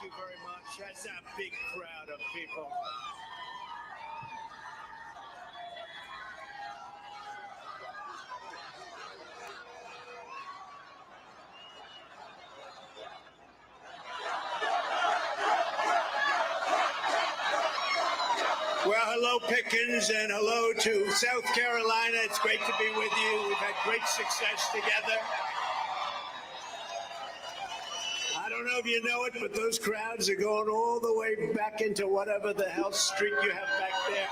you very much. That's a big crowd of people. Well, hello, Pickens, and hello to South Carolina. It's great to be with you. We've had great success together. I don't know if you know it, but those crowds are going all the way back into whatever the hell street you have back there.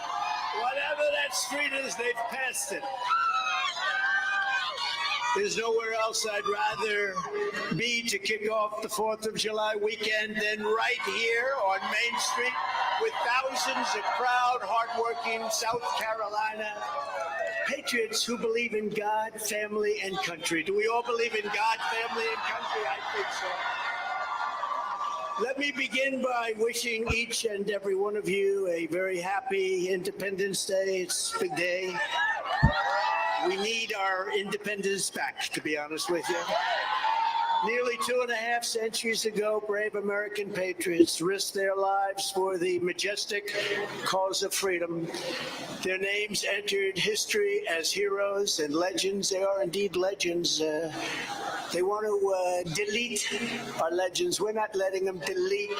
Whatever that street is, they've passed it. There's nowhere else I'd rather be to kick off the 4th of July weekend than right here on Main Street with thousands of proud, hardworking South Carolina patriots who believe in God, family, and country. Do we all believe in God, family, and country? I think so. Let me begin by wishing each and every one of you a very happy Independence Day. It's a big day. We need our independence back, to be honest with you. Nearly 2.5 centuries ago, brave American patriots risked their lives for the majestic cause of freedom. Their names entered history as heroes and legends. They are indeed legends. They want to delete our legends. We're not letting them delete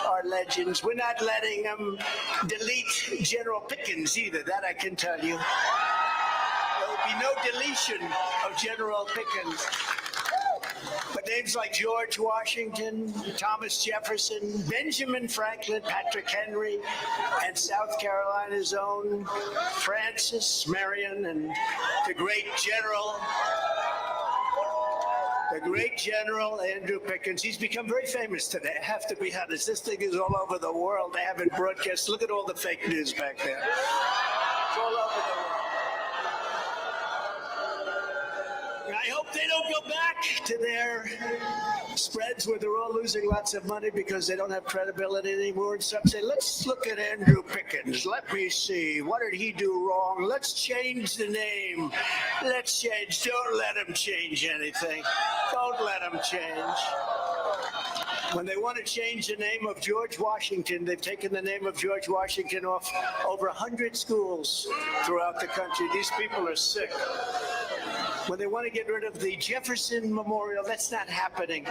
our legends. We're not letting them delete General Pickens either. That I can tell you. There will be no deletion of General Pickens. But names like George Washington, Thomas Jefferson, Benjamin Franklin, Patrick Henry, and South Carolina's own Francis Marion, and the great General Andrew Pickens. He's become very famous today. I have to be honest. This thing is all over the world. They have it broadcast. Look at all the fake news back there. It's all over the world. I hope they don't go back to their spreads where they're all losing lots of money because they don't have credibility anymore. And some say, let's look at Andrew Pickens. Let me see. What did he do wrong? Let's change the name. Let's change. Don't let him change anything. Don't let him change. When they want to change the name of George Washington, they've taken the name of George Washington off over 100 schools throughout the country. These people are sick. When they want to get rid of the Jefferson Memorial, that's not happening.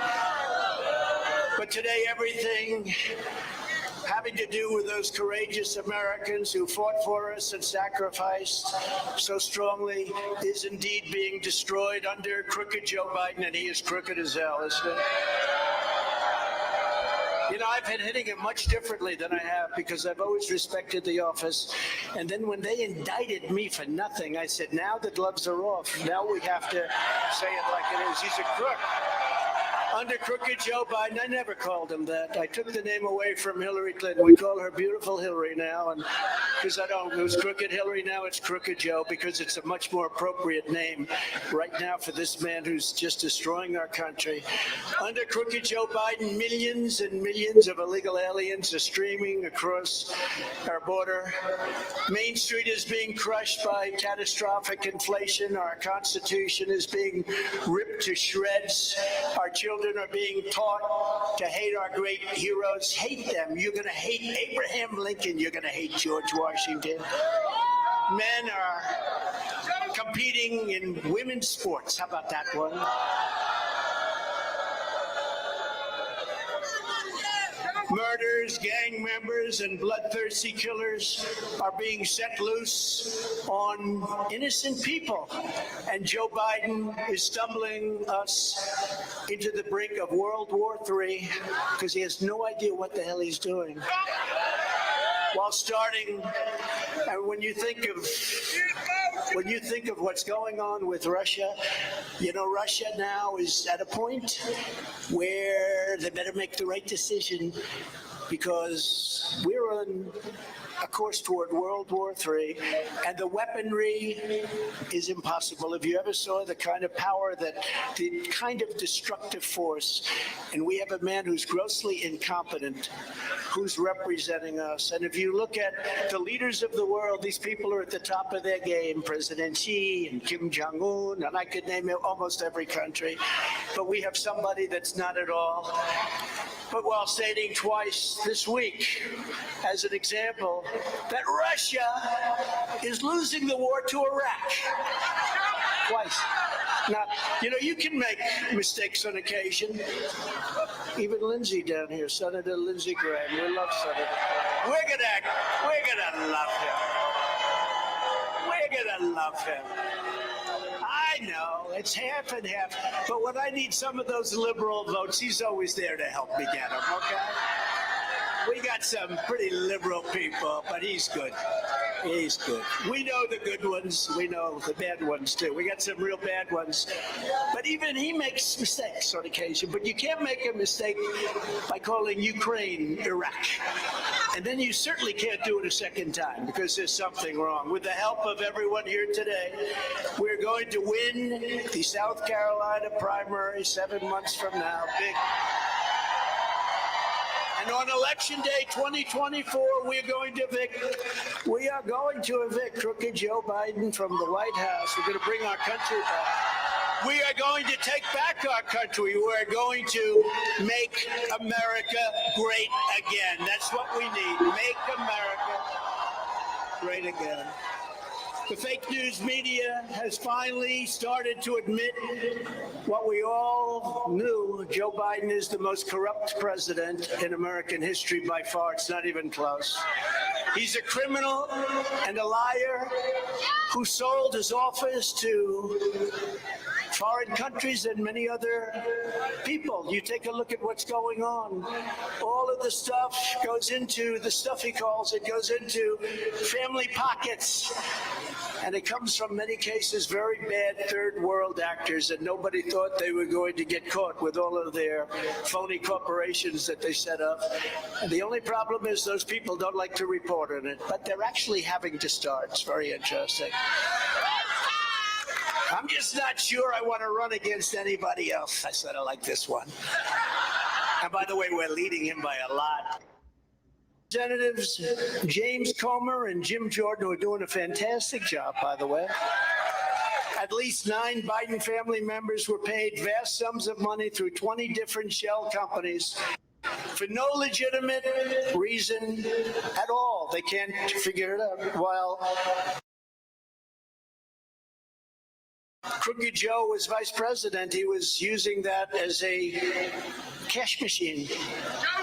But today, everything having to do with those courageous Americans who fought for us and sacrificed so strongly is indeed being destroyed under crooked Joe Biden, and he is crooked as hell, isn't it? You know, I've been hitting him much differently than I have because I've always respected the office. And then when they indicted me for nothing, I said, now the gloves are off. Now we have to say it like it is. He's a crook. Under crooked Joe Biden, I never called him that. I took the name away from Hillary Clinton. We call her beautiful Hillary now. And because it was crooked Hillary, now it's crooked Joe, because it's a much more appropriate name right now for this man who's just destroying our country. Under crooked Joe Biden, millions and millions of illegal aliens are streaming across our border. Main Street is being crushed by catastrophic inflation. Our Constitution is being ripped to shreds. Our children are being taught to hate our great heroes. Hate them. You're going to hate Abraham Lincoln. You're going to hate George Washington. Men are competing in women's sports. How about that one? Murders, gang members, and bloodthirsty killers are being set loose on innocent people. And Joe Biden is stumbling us into the brink of World War III because he has no idea what the hell he's doing. While starting, and when you think of what's going on with Russia, you know, Russia now is at a point where they better make the right decision, because we're we're on a course toward World War III, and the weaponry is impossible. If you ever saw the kind of power, the kind of destructive force, and we have a man who's grossly incompetent, who's representing us. And if you look at the leaders of the world, these people are at the top of their game, President Xi and Kim Jong-un, and I could name almost every country. But we have somebody that's not at all. But while stating twice this week, as an example, that Russia is losing the war to Iraq. Twice. Now, you know, you can make mistakes on occasion. Even Lindsey down here, Senator Lindsey Graham, we love Senator Graham. We're gonna love him. We're gonna love him. I know, it's half and half, but when I need some of those liberal votes, he's always there to help me get them, okay? We got some pretty liberal people, but he's good. He's good. We know the good ones. We know the bad ones, too. We got some real bad ones. But even he makes mistakes on occasion. But you can't make a mistake by calling Ukraine Iraq. And then you certainly can't do it a second time because there's something wrong. With the help of everyone here today, we're going to win the South Carolina primary 7 months from now. Big. And on Election Day 2024, we are going to evict crooked Joe Biden from the White House. We're going to bring our country back. We are going to take back our country. We are going to make America great again. That's what we need. Make America great again. The fake news media has finally started to admit what we all knew. Joe Biden is the most corrupt president in American history by far. It's not even close. He's a criminal and a liar who sold his office to foreign countries and many other people. You take a look at what's going on. All of the stuff goes into the stuff he calls it, goes into family pockets. And it comes from many cases very bad third world actors, and nobody thought they were going to get caught with all of their phony corporations that they set up. And the only problem is those people don't like to report on it, but they're actually having to start. It's very interesting. I'm just not sure I want to run against anybody else. I sort of like this one. And by the way, we're leading him by a lot. Representatives James Comer and Jim Jordan, who are doing a fantastic job, by the way. At least 9 Biden family members were paid vast sums of money through 20 different shell companies for no legitimate reason at all. They can't figure it out. While Crooked Joe was vice president, he was using that as a cash machine.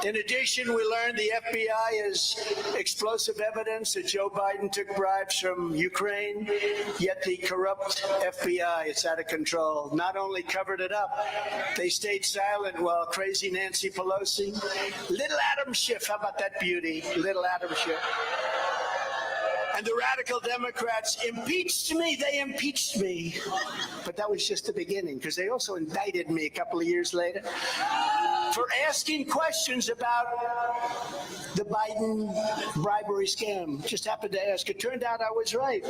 In addition, we learned the FBI has explosive evidence that Joe Biden took bribes from Ukraine, yet the corrupt FBI, it's out of control, not only covered it up, they stayed silent while crazy Nancy Pelosi, little Adam Schiff, how about that beauty, little Adam Schiff, and the radical Democrats impeached me. They impeached me. But that was just the beginning, because they also indicted me a couple of years later for asking questions about the Biden bribery scam. Just happened to ask. It turned out I was right.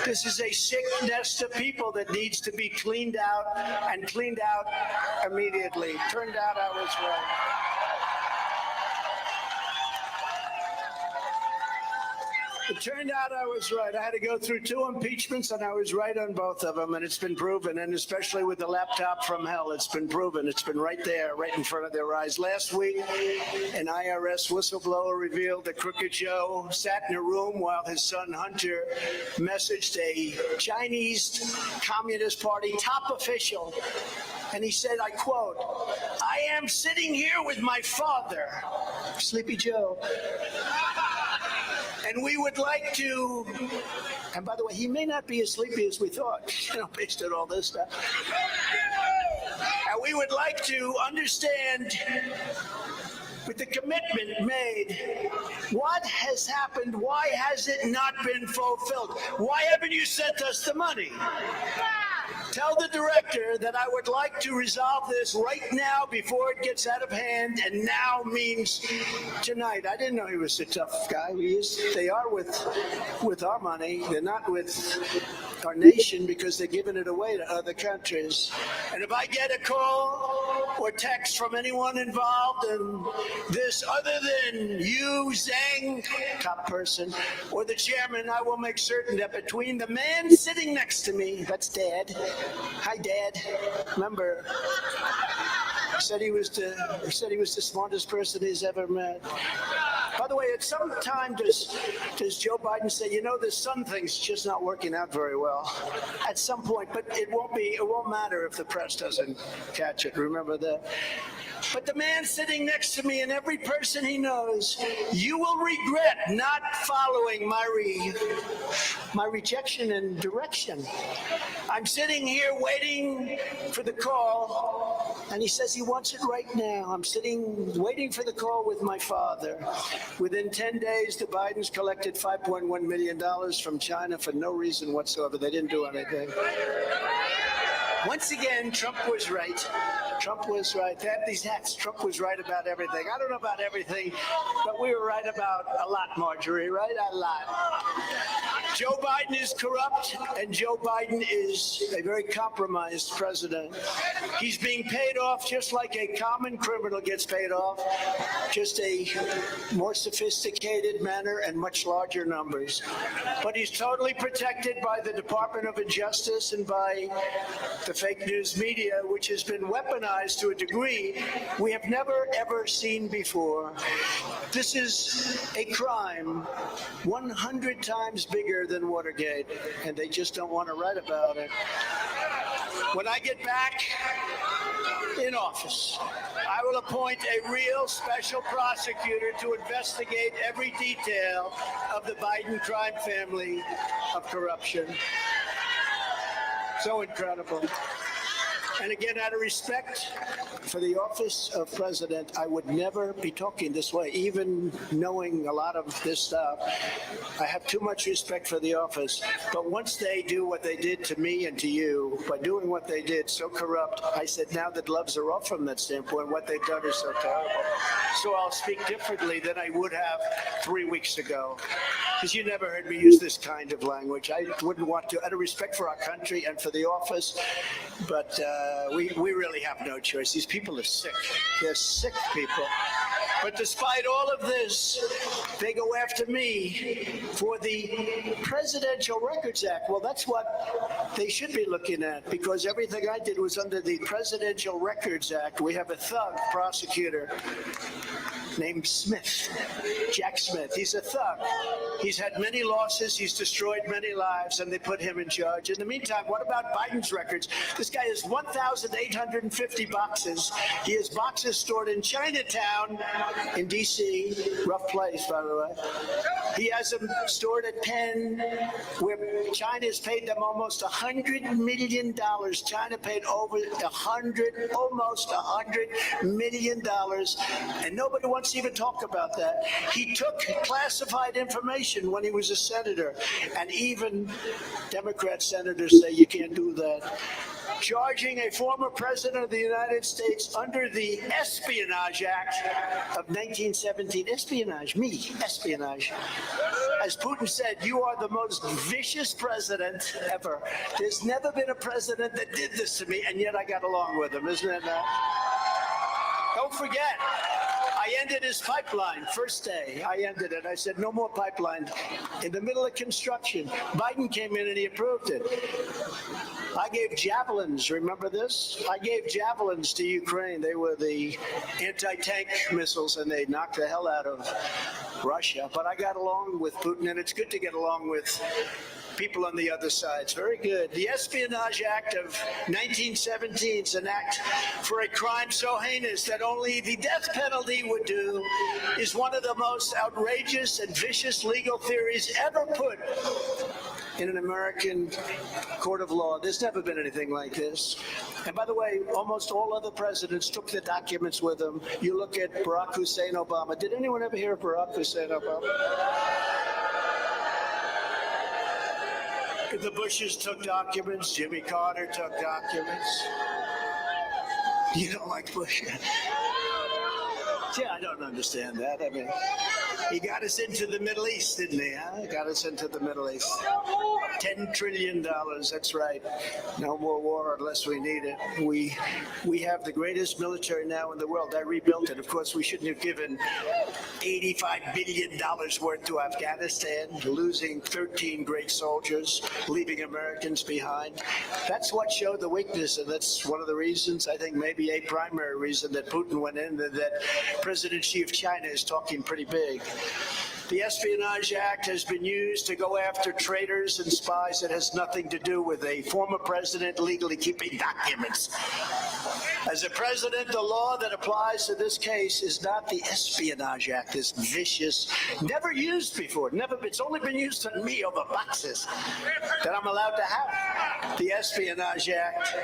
This is a sick nest of people that needs to be cleaned out, and cleaned out immediately. Turned out I was right. It turned out I was right. I had to go through 2 impeachments, and I was right on both of them, and it's been proven, and especially with the laptop from hell, it's been proven. It's been right there, right in front of their eyes. Last week, an IRS whistleblower revealed that Crooked Joe sat in a room while his son Hunter messaged a Chinese Communist Party top official, and he said, I quote, "I am sitting here with my father, Sleepy Joe, and we would like to," and by the way, he may not be as sleepy as we thought, based on all this stuff. "And we would like to understand, with the commitment made, what has happened? Why has it not been fulfilled? Why haven't you sent us the money?" Tell the director that I would like to resolve this right now before it gets out of hand, and now means tonight. I didn't know he was a tough guy. They are with our money. They're not with our nation because they're giving it away to other countries. And if I get a call or text from anyone involved in this other than you, Zhang, top person, or the chairman, I will make certain that between the man sitting next to me, that's Dad. Hi, Dad. Remember, he said he was the smartest person he's ever met. By the way, at some time does Joe Biden say, you know, this son thing's just not working out very well? At some point, but it won't matter if the press doesn't catch it. Remember that. But the man sitting next to me and every person he knows, you will regret not following my rejection and direction. I'm sitting here waiting for the call, and he says he wants it right now. I'm sitting waiting for the call with my father. Within 10 days, the Bidens collected $5.1 million from China for no reason whatsoever. They didn't do anything. Once again, Trump was right. Trump was right. They have these hats. Trump was right about everything. I don't know about everything, but we were right about a lot, Marjorie, right? A lot. Joe Biden is corrupt, and Joe Biden is a very compromised president. He's being paid off just like a common criminal gets paid off, just a more sophisticated manner and much larger numbers. But he's totally protected by the Department of Justice and by the fake news media, which has been weaponized to a degree we have never, ever seen before. This is a crime 100 times bigger than Watergate, and they just don't want to write about it. When I get back in office, I will appoint a real special prosecutor to investigate every detail of the Biden crime family of corruption. So incredible. And again, out of respect for the office of president, I would never be talking this way, even knowing a lot of this stuff. I have too much respect for the office. But once they do what they did to me and to you, by doing what they did, so corrupt, I said, now the gloves are off from that standpoint. What they've done is so terrible. So I'll speak differently than I would have 3 weeks ago. Because you never heard me use this kind of language. I wouldn't want to, out of respect for our country and for the office, but we really have no choice. These people are sick. They're sick people. But despite all of this, they go after me for the Presidential Records Act. Well, that's what they should be looking at, because everything I did was under the Presidential Records Act. We have a thug prosecutor named Smith, Jack Smith. He's a thug. He's had many losses. He's destroyed many lives, and they put him in charge. In the meantime, what about Biden's records? This guy has 1,850 boxes. He has boxes stored in Chinatown in D.C., rough place, by the way. He has them stored at Penn, where China has paid them almost $100 million. China paid over almost $100 million, and nobody wants to even talk about that. He took classified information when he was a senator, and even Democrat senators say you can't do that. Charging a former president of the United States under the Espionage Act of 1917. Espionage, espionage. As Putin said, you are the most vicious president ever. There's never been a president that did this to me, and yet I got along with him, isn't it? Don't forget, I ended his pipeline. First day, I ended it. I said, no more pipeline. In the middle of construction, Biden came in and he approved it. I gave javelins. Remember this? I gave javelins to Ukraine. They were the anti-tank missiles, and they knocked the hell out of Russia. But I got along with Putin, and it's good to get along with people on the other side. It's very good. The Espionage Act of 1917 is an act for a crime so heinous that only the death penalty would do, is one of the most outrageous and vicious legal theories ever put in an American court of law. There's never been anything like this. And by the way, almost all other presidents took the documents with them. You look at Barack Hussein Obama. Did anyone ever hear of Barack Hussein Obama? The Bushes took documents. Jimmy Carter took documents. You don't like Bush? Yeah, I don't understand that. I mean, he got us into the Middle East, didn't he? Huh? He got us into the Middle East. $10 trillion, that's right. No more war unless we need it. We have the greatest military now in the world. I rebuilt it. Of course, we shouldn't have given $85 billion worth to Afghanistan, losing 13 great soldiers, leaving Americans behind. That's what showed the weakness, and that's one of the reasons, I think maybe a primary reason that Putin went in, that President Xi of China is talking pretty big. The Espionage Act has been used to go after traitors and spies. It has nothing to do with a former president legally keeping documents. As a president, the law that applies to this case is not the Espionage Act, this vicious, never used before, it's only been used on me over boxes that I'm allowed to have, the Espionage Act.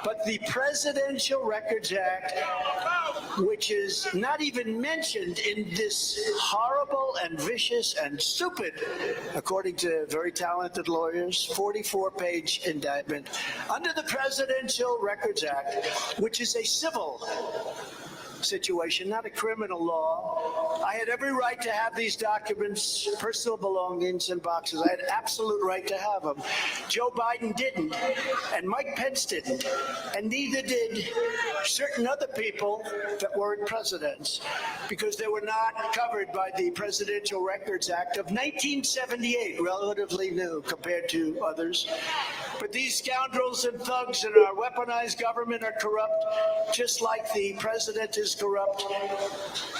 But the Presidential Records Act, which is not even mentioned in this horrible and vicious and stupid, according to very talented lawyers, 44-page indictment, under the Presidential Records Act, which is a civil situation, not a criminal law. I had every right to have these documents, personal belongings in boxes. I had absolute right to have them. Joe Biden didn't, and Mike Pence didn't, and neither did certain other people that weren't presidents, because they were not covered by the Presidential Records Act of 1978, relatively new compared to others. But these scoundrels and thugs in our weaponized government are corrupt, just like the president is corrupt.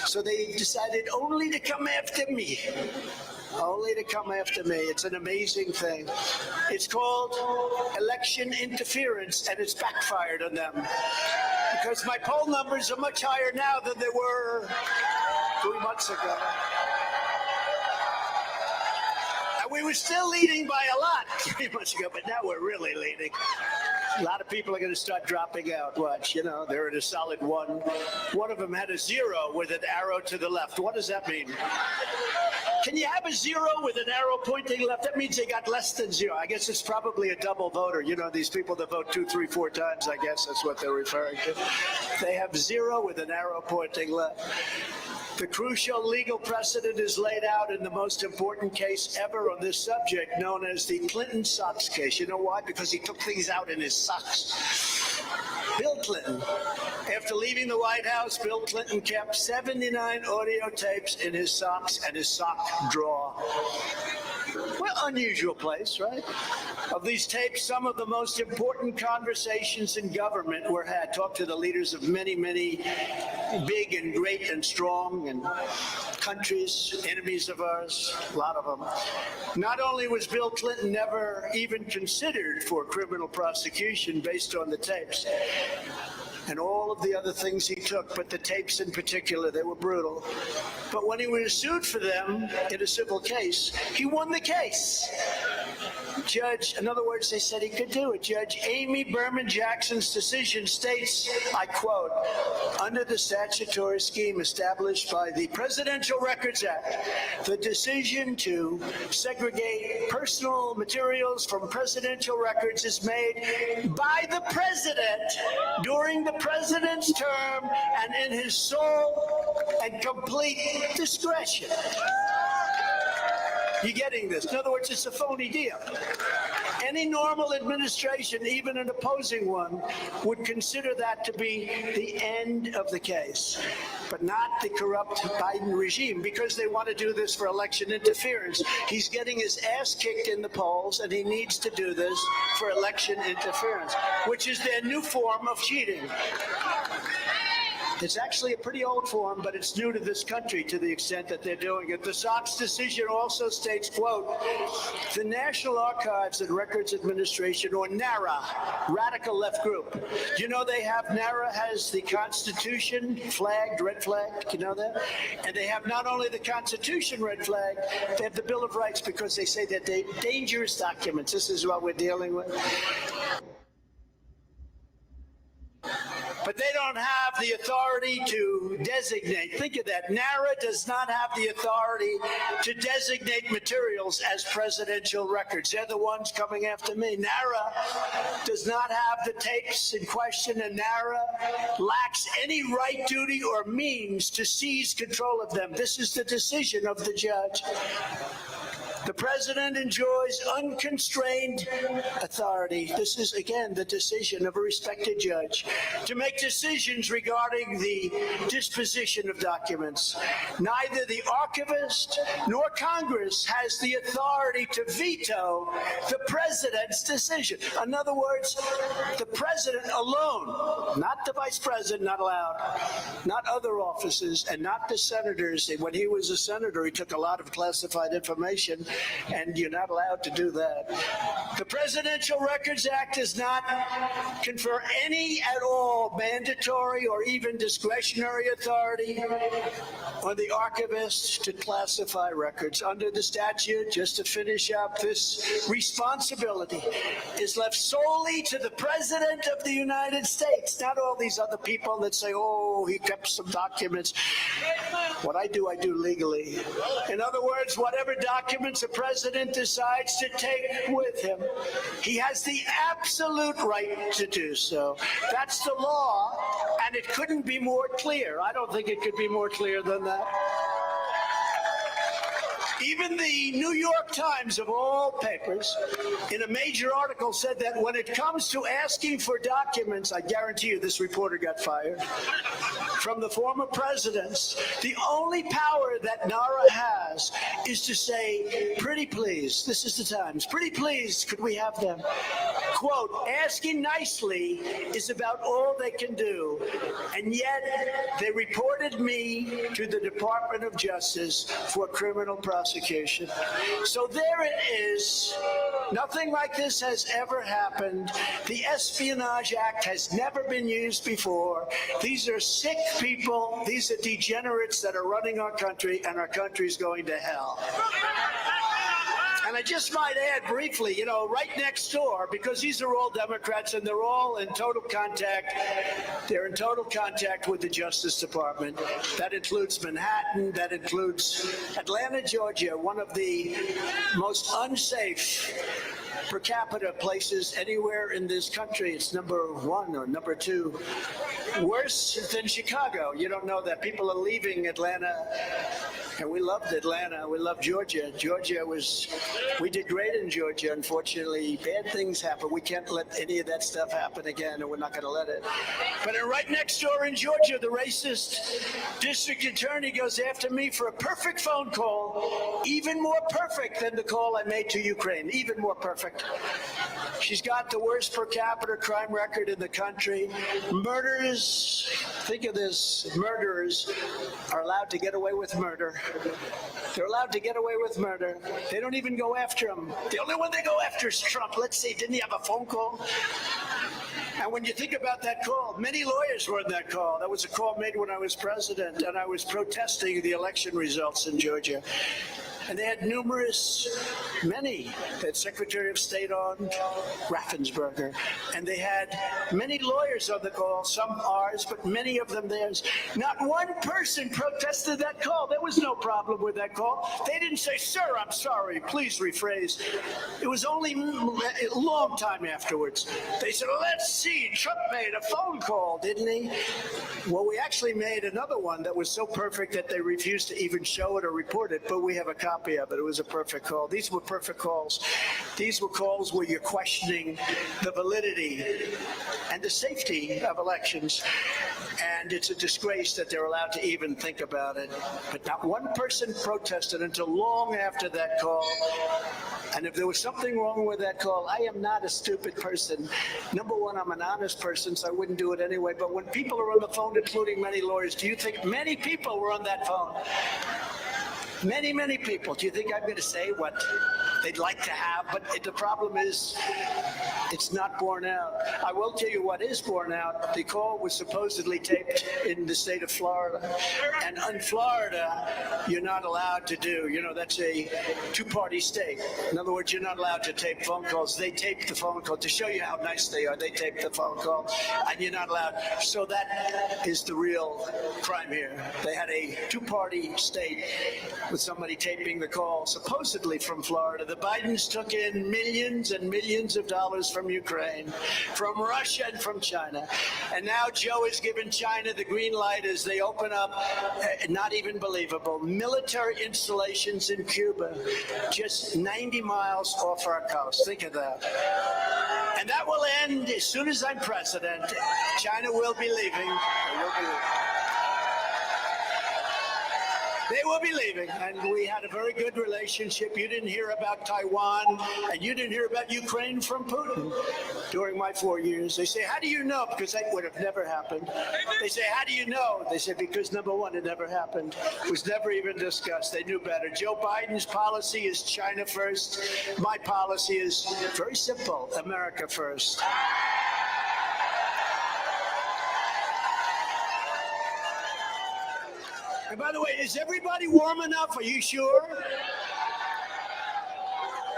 So they decided only to come after me. Only to come after me. It's an amazing thing. It's called election interference, and it's backfired on them. Because my poll numbers are much higher now than they were 3 months ago. We were still leading by a lot 3 months ago, but now we're really leading. A lot of people are going to start dropping out. Watch, they're at a solid 1. One of them had a 0 with an arrow to the left. What does that mean? Can you have a 0 with an arrow pointing left? That means they got less than 0. I guess it's probably a double voter. These people that vote 2, 3, 4 times, I guess that's what they're referring to. They have 0 with an arrow pointing left. The crucial legal precedent is laid out in the most important case ever on this subject, known as the Clinton socks case. You know why? Because he took things out in his socks. Bill Clinton, after leaving the White House, Bill Clinton kept 79 audio tapes in his socks and his sock drawer. Well, unusual place, right? Of these tapes, some of the most important conversations in government were had. Talk to the leaders of many, many big and great and strong and countries, enemies of ours, a lot of them. Not only was Bill Clinton never even considered for criminal prosecution based on the tapes and all of the other things he took, but the tapes in particular, they were brutal. But when he was sued for them in a civil case, he won the case. In other words, they said he could do it. Judge Amy Berman Jackson's decision states, I quote, under the statutory scheme established by the Presidential Records Act, the decision to segregate personal materials from presidential records is made by the president during the president's term and in his sole and complete discretion. You getting this? In other words, it's a phony deal. Any normal administration, even an opposing one, would consider that to be the end of the case, but not the corrupt Biden regime, because they want to do this for election interference. He's getting his ass kicked in the polls, and he needs to do this for election interference, which is their new form of cheating. It's actually a pretty old form, but it's new to this country to the extent that they're doing it. The Sox decision also states, quote, the National Archives and Records Administration, or NARA, radical left group. Do you know NARA has the Constitution flagged, red flagged, you know that? And they have not only the Constitution red flagged, they have the Bill of Rights, because they say that they're dangerous documents. This is what we're dealing with. but they don't have the authority to designate. Think of that. NARA does not have the authority to designate materials as presidential records. They're the ones coming after me. NARA does not have the tapes in question, and NARA lacks any right, duty, or means to seize control of them. This is the decision of the judge. The president enjoys unconstrained authority. This is, again, the decision of a respected judge to make decisions regarding the disposition of documents. Neither the archivist nor Congress has the authority to veto the president's decision. In other words, the president alone, not the vice president, not allowed, not other offices, and not the senators. When he was a senator, he took a lot of classified information, and you're not allowed to do that. The Presidential Records Act does not confer any at all mandatory or even discretionary authority on the archivist to classify records. Under the statute, just to finish up, this responsibility is left solely to the President of the United States, not all these other people that say, oh, he kept some documents. What I do legally. In other words, whatever documents the president decides to take with him, he has the absolute right to do so. That's the law, and it couldn't be more clear. I don't think it could be more clear than that. Even the New York Times, of all papers, in a major article said that when it comes to asking for documents, I guarantee you this reporter got fired, from the former presidents, the only power that NARA has is to say, pretty please, this is the Times, pretty please, could we have them? Quote, asking nicely is about all they can do, and yet they reported me to the Department of Justice for criminal prosecution. So there it is. Nothing like this has ever happened. The Espionage Act has never been used before. These are sick people. These are degenerates that are running our country, and our country's going to hell. And I just might add briefly, you know, right next door, because these are all Democrats and they're all in total contact, they're in total contact with the Justice Department. That includes Manhattan, that includes Atlanta, Georgia, one of the most unsafe per capita places anywhere in this country. It's number one or number two. Worse than Chicago. You don't know that. People are leaving Atlanta. And we loved Atlanta. We loved Georgia. We did great in Georgia. Unfortunately, bad things happen. We can't let any of that stuff happen again, and we're not going to let it. But right next door in Georgia, the racist district attorney goes after me for a perfect phone call, even more perfect than the call I made to Ukraine, even more perfect. She's got the worst per capita crime record in the country. Murderers, think of this, murderers are allowed to get away with murder. They're allowed to get away with murder. They don't even go after him. The only one they go after is Trump. Let's see, didn't he have a phone call? And when you think about that call, many lawyers were in that call. That was a call made when I was president, and I was protesting the election results in Georgia. And they had many, that Secretary of State on Raffensperger, and they had many lawyers on the call, some ours, but many of them theirs. Not one person protested that call. There was no problem with that call. They didn't say, sir, I'm sorry, please rephrase. It was only a long time afterwards. They said, let's see, Trump made a phone call, didn't he? Well, we actually made another one that was so perfect that they refused to even show it or report it, but we have a copy of it. It was a perfect call. These were perfect calls. These were calls where you're questioning the validity and the safety of elections. And it's a disgrace that they're allowed to even think about it. But not one person protested until long after that call. And if there was something wrong with that call, I am not a stupid person. Number one, I'm an honest person, so I wouldn't do it anyway. But when people are on the phone, including many lawyers, do you think many people were on that phone? Many, many people. Do you think I'm going to say what they'd like to have? But the problem is It's not borne out. I will tell you what is borne out. The call was supposedly taped in the state of Florida. And in Florida, you're not allowed to do, that's a two-party state. In other words, you're not allowed to tape phone calls. They tape the phone call to show you how nice they are. They tape the phone call, and you're not allowed. So that is the real crime here. They had a two-party state with somebody taping the call, supposedly from Florida. The Bidens took in millions and millions of dollars from Ukraine, from Russia, and from China. And now Joe has given China the green light as they open up, not even believable, military installations in Cuba, just 90 miles off our coast. Think of that. And that will end as soon as I'm president. China will be leaving. They will be leaving, and we had a very good relationship. You didn't hear about Taiwan, and you didn't hear about Ukraine from Putin during my 4 years. They say, how do you know? Because that would have never happened. They say, how do you know? They say, because number one, it never happened. It was never even discussed. They knew better. Joe Biden's policy is China first. My policy is very simple, America first. And by the way, is everybody warm enough? Are you sure?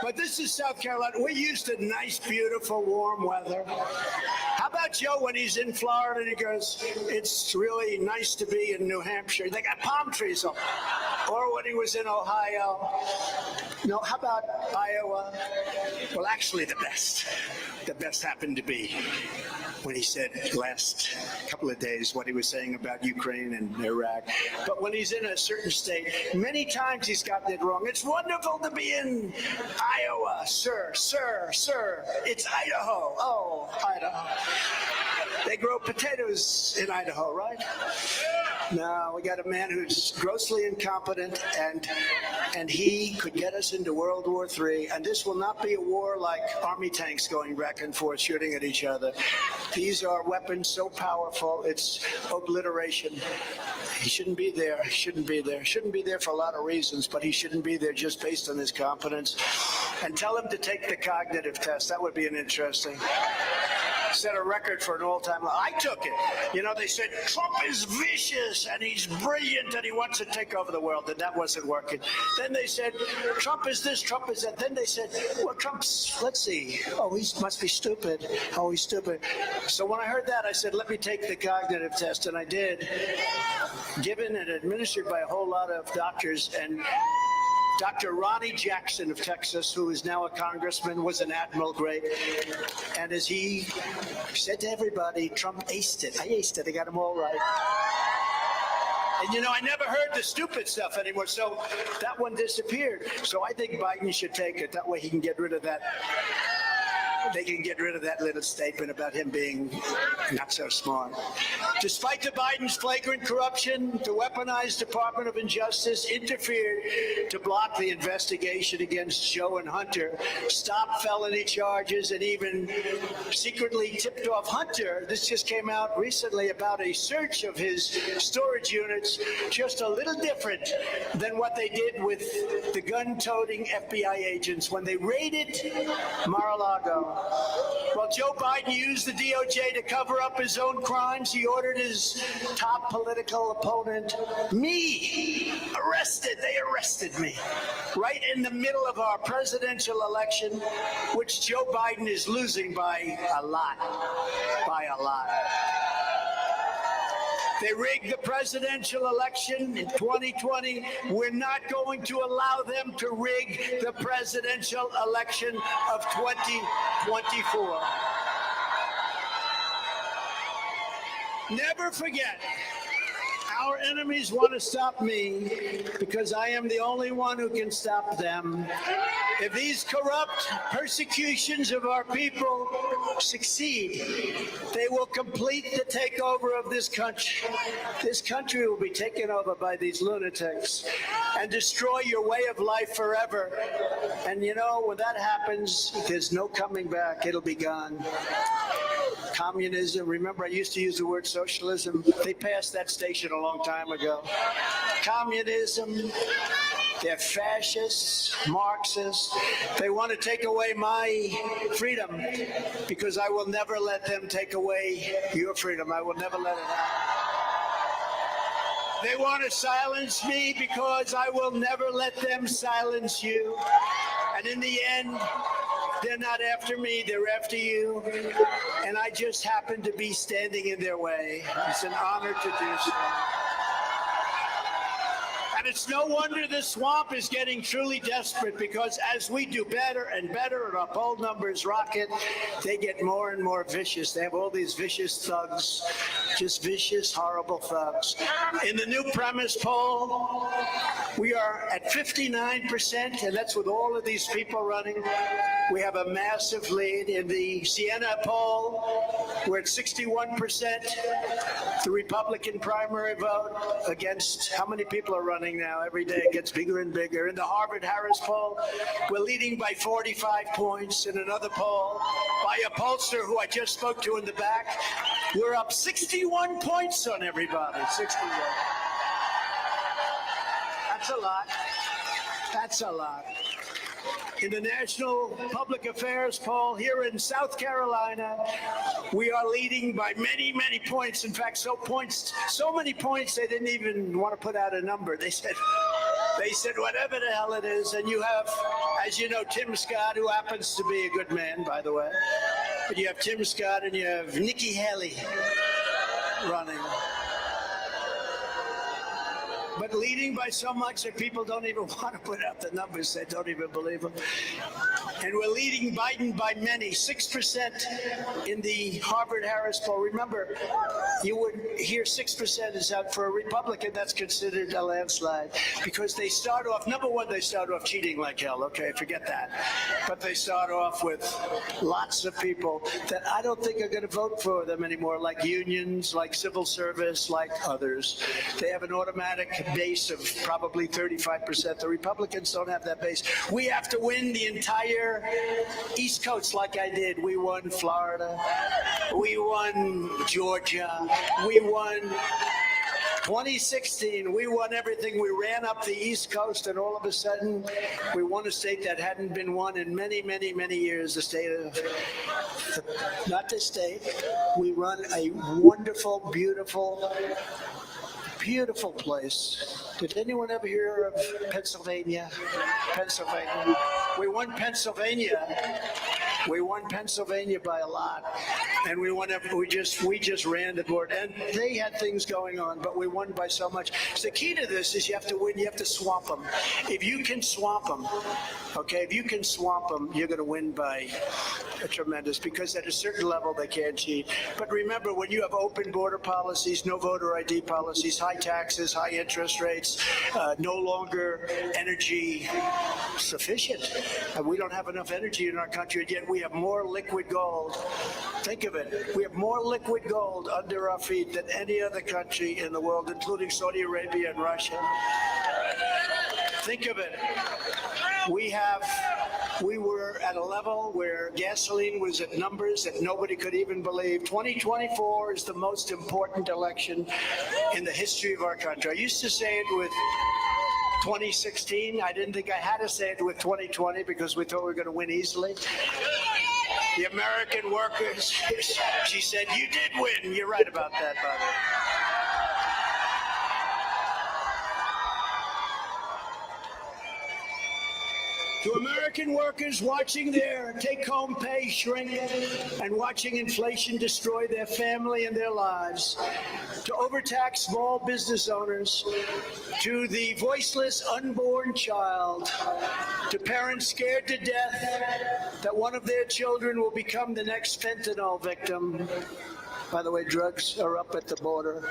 But this is South Carolina. We're used to nice, beautiful, warm weather. How about Joe when he's in Florida and he goes, it's really nice to be in New Hampshire. They got palm trees up. Or when he was in Ohio. No, how about Iowa? Well, actually the best. The best happened to be when he said last couple of days what he was saying about Ukraine and Iraq. But when he's in a certain state, many times he's gotten it wrong. It's wonderful to be in Iowa, sir. It's Idaho. Oh, Idaho. They grow potatoes in Idaho, right? No, we got a man who's grossly incompetent, and he could get us into World War III. And this will not be a war like army tanks going back and forth shooting at each other. These are weapons so powerful, it's obliteration. He shouldn't be there. Shouldn't be there for a lot of reasons, but he shouldn't be there just based on his competence. And tell him to take the cognitive test. That would be an interesting. Set a record for an all-time low. I took it. They said Trump is vicious and he's brilliant and he wants to take over the world, and that wasn't working. Then they said Trump is this, Trump is that. Then they said, well, Trump's, let's see. Oh, he must be stupid. Oh, he's stupid. So when I heard that, I said, let me take the cognitive test, and I did. Given and administered by a whole lot of doctors, and Dr. Ronnie Jackson of Texas, who is now a congressman, was an admiral grade. And as he said to everybody, Trump aced it. I aced it. I got him all right. And I never heard the stupid stuff anymore. So that one disappeared. So I think Biden should take it. That way he can get rid of that. They can get rid of that little statement about him being not so smart. Despite the Biden's flagrant corruption, the weaponized Department of Justice interfered to block the investigation against Joe and Hunter, stopped felony charges, and even secretly tipped off Hunter. This just came out recently about a search of his storage units, just a little different than what they did with the gun-toting FBI agents when they raided Mar-a-Lago. Well, Joe Biden used the DOJ to cover up his own crimes. He ordered his top political opponent, me, arrested. They arrested me right in the middle of our presidential election, which Joe Biden is losing by a lot. They rigged the presidential election in 2020. We're not going to allow them to rig the presidential election of 2024. Never forget, our enemies want to stop me because I am the only one who can stop them. If these corrupt persecutions of our people succeed, they will complete the takeover of this country. This country will be taken over by these lunatics and destroy your way of life forever. And when that happens, there's no coming back. It'll be gone. communism. Remember, I used to use the word socialism. They passed that station a long time ago. Communism. They're fascists, Marxists. They want to take away my freedom because I will never let them take away your freedom. I will never let it happen. They want to silence me because I will never let them silence you. And in the end, they're not after me, they're after you. And I just happen to be standing in their way. It's an honor to do so. And it's no wonder the swamp is getting truly desperate, because as we do better and better and our poll numbers rocket, they get more and more vicious. They have all these vicious thugs, just vicious, horrible thugs. In the new premise poll, we are at 59%, and that's with all of these people running. We have a massive lead. In the Siena poll, we're at 61%. The Republican primary vote against how many people are running now? Every day it gets bigger and bigger. In the Harvard-Harris poll, we're leading by 45 points. In another poll, by a pollster who I just spoke to in the back, we're up 61 points on everybody. 61. That's a lot. That's a lot. In the National Public Affairs poll here in South Carolina, we are leading by many, many points. In fact, so many points they didn't even want to put out a number. They said whatever the hell it is. And you have, as you know, Tim Scott, who happens to be a good man, by the way. But you have Tim Scott and you have Nikki Haley running. But leading by so much that people don't even want to put out the numbers. They don't even believe them. And we're leading Biden by many, 6% in the Harvard-Harris poll. Remember, you would hear 6% is out for a Republican. That's considered a landslide because they start off, number one, they start off cheating like hell. Okay, forget that. But they start off with lots of people that I don't think are going to vote for them anymore, like unions, like civil service, like others. They have an automatic base of probably 35%. The Republicans don't have that base. We have to win the entire East Coast like I did. We won Florida. We won Georgia. We won 2016. We won everything. We ran up the East Coast, and all of a sudden, we won a state that hadn't been won in many, many, many years. The state of, not the state. We run a wonderful, beautiful place. Did anyone ever hear of Pennsylvania? Pennsylvania. We won Pennsylvania. We won Pennsylvania by a lot, and we just ran the board. And they had things going on, but we won by so much. So the key to this is you have to win. You have to swamp them. If you can swamp them, okay. If you can swamp them, you're going to win by a tremendous. Because at a certain level they can't cheat. But remember, when you have open border policies, no voter ID policies, high taxes, high interest rates, no longer energy sufficient, and we don't have enough energy in our country, and yet we have more liquid gold. Think of it. We have more liquid gold under our feet than any other country in the world, including Saudi Arabia and Russia. Think of it. We were at a level where gasoline was at numbers that nobody could even believe. 2024 is the most important election in the history of our country. I used to say it with 2016. I didn't think I had to say it with 2020 because we thought we were going to win easily. The American workers, she said, you did win. You're right about that, by the way. To American workers watching their take-home pay shrink and watching inflation destroy their family and their lives, to overtax small business owners, to the voiceless unborn child, to parents scared to death that one of their children will become the next fentanyl victim. By the way, drugs are up at the border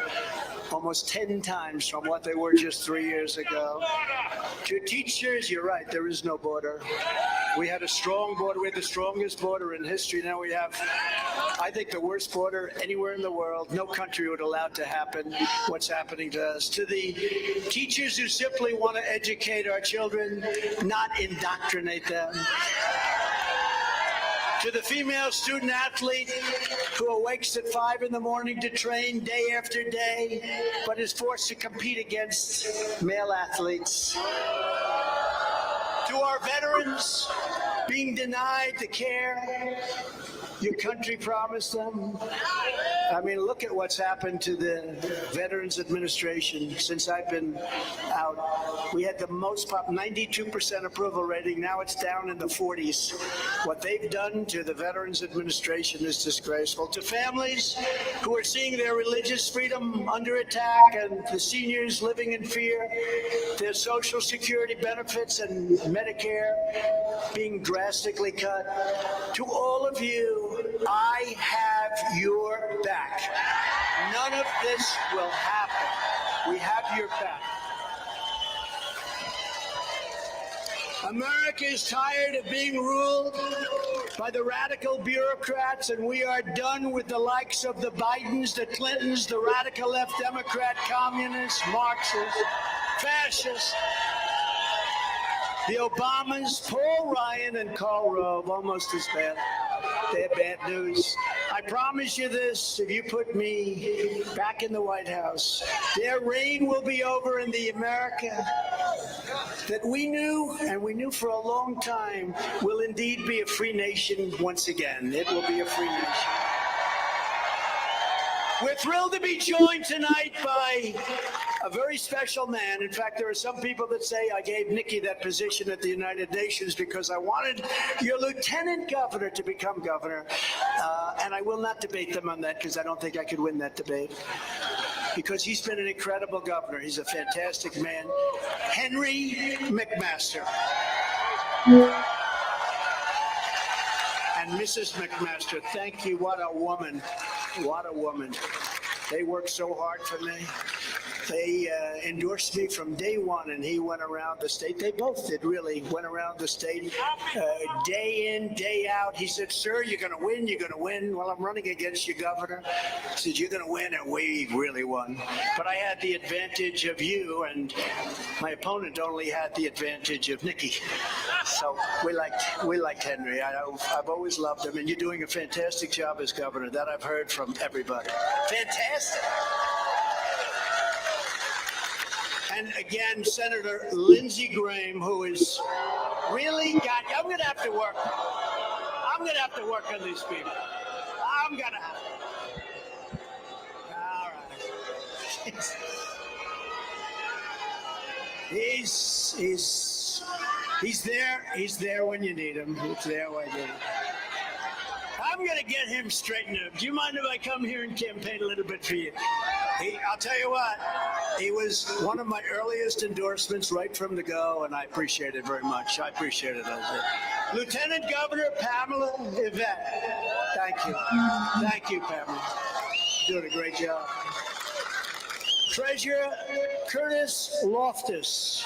almost 10 times from what they were just 3 years ago. To teachers, you're right, there is no border. We had a strong border. We had the strongest border in history. Now we have, I think, the worst border anywhere in the world. No country would allow it to happen, what's happening to us. To the teachers who simply want to educate our children, not indoctrinate them. To the female student athlete who awakes at 5 in the morning to train day after day, but is forced to compete against male athletes. To our veterans being denied the care your country promised them. I mean, look at what's happened to the Veterans Administration since I've been out. We had the most 92% approval rating. Now it's down in the 40s. What they've done to the Veterans Administration is disgraceful. To families who are seeing their religious freedom under attack and the seniors living in fear, their Social Security benefits and Medicare being drastically cut. To all of you, I have your back. None of this will happen. We have your back. America is tired of being ruled by the radical bureaucrats, and we are done with the likes of the Bidens, the Clintons, the radical left Democrat, communists, Marxists, fascists, the Obamas, Paul Ryan, and Karl Rove, almost as bad. They're bad news. I promise you this, if you put me back in the White House, their reign will be over in the America that we knew, and we knew for a long time, will indeed be a free nation once again. It will be a free nation. We're thrilled to be joined tonight by a very special man. In fact, there are some people that say I gave Nikki that position at the United Nations because I wanted your lieutenant governor to become governor. And I will not debate them on that because I don't think I could win that debate. Because he's been an incredible governor. He's a fantastic man. Henry McMaster. And Mrs. McMaster, thank you. What a woman. What a woman. They worked so hard for me. They endorsed me from day one, and he went around the state. They both did, really, went around the state day in, day out. He said, sir, you're going to win, you're going to win. Well, I'm running against you, Governor. He said, you're going to win, and we really won. But I had the advantage of you, and my opponent only had the advantage of Nikki. So we liked Henry. I've always loved him, and you're doing a fantastic job as governor. That I've heard from everybody. Fantastic. And again, Senator Lindsey Graham, who is really got, I'm going to have to work. I'm going to have to work on these people. I'm going to have to. All right. He's there. He's there when you need him. He's there when you need him. I'm going to get him straightened up. Do you mind if I come here and campaign a little bit for you? I'll tell you what, he was one of my earliest endorsements right from the go, and I appreciate it very much. I appreciate it. Lieutenant Governor Pamela Yvette. Thank you. Thank you, Pamela. Doing a great job. Treasurer Curtis Loftus.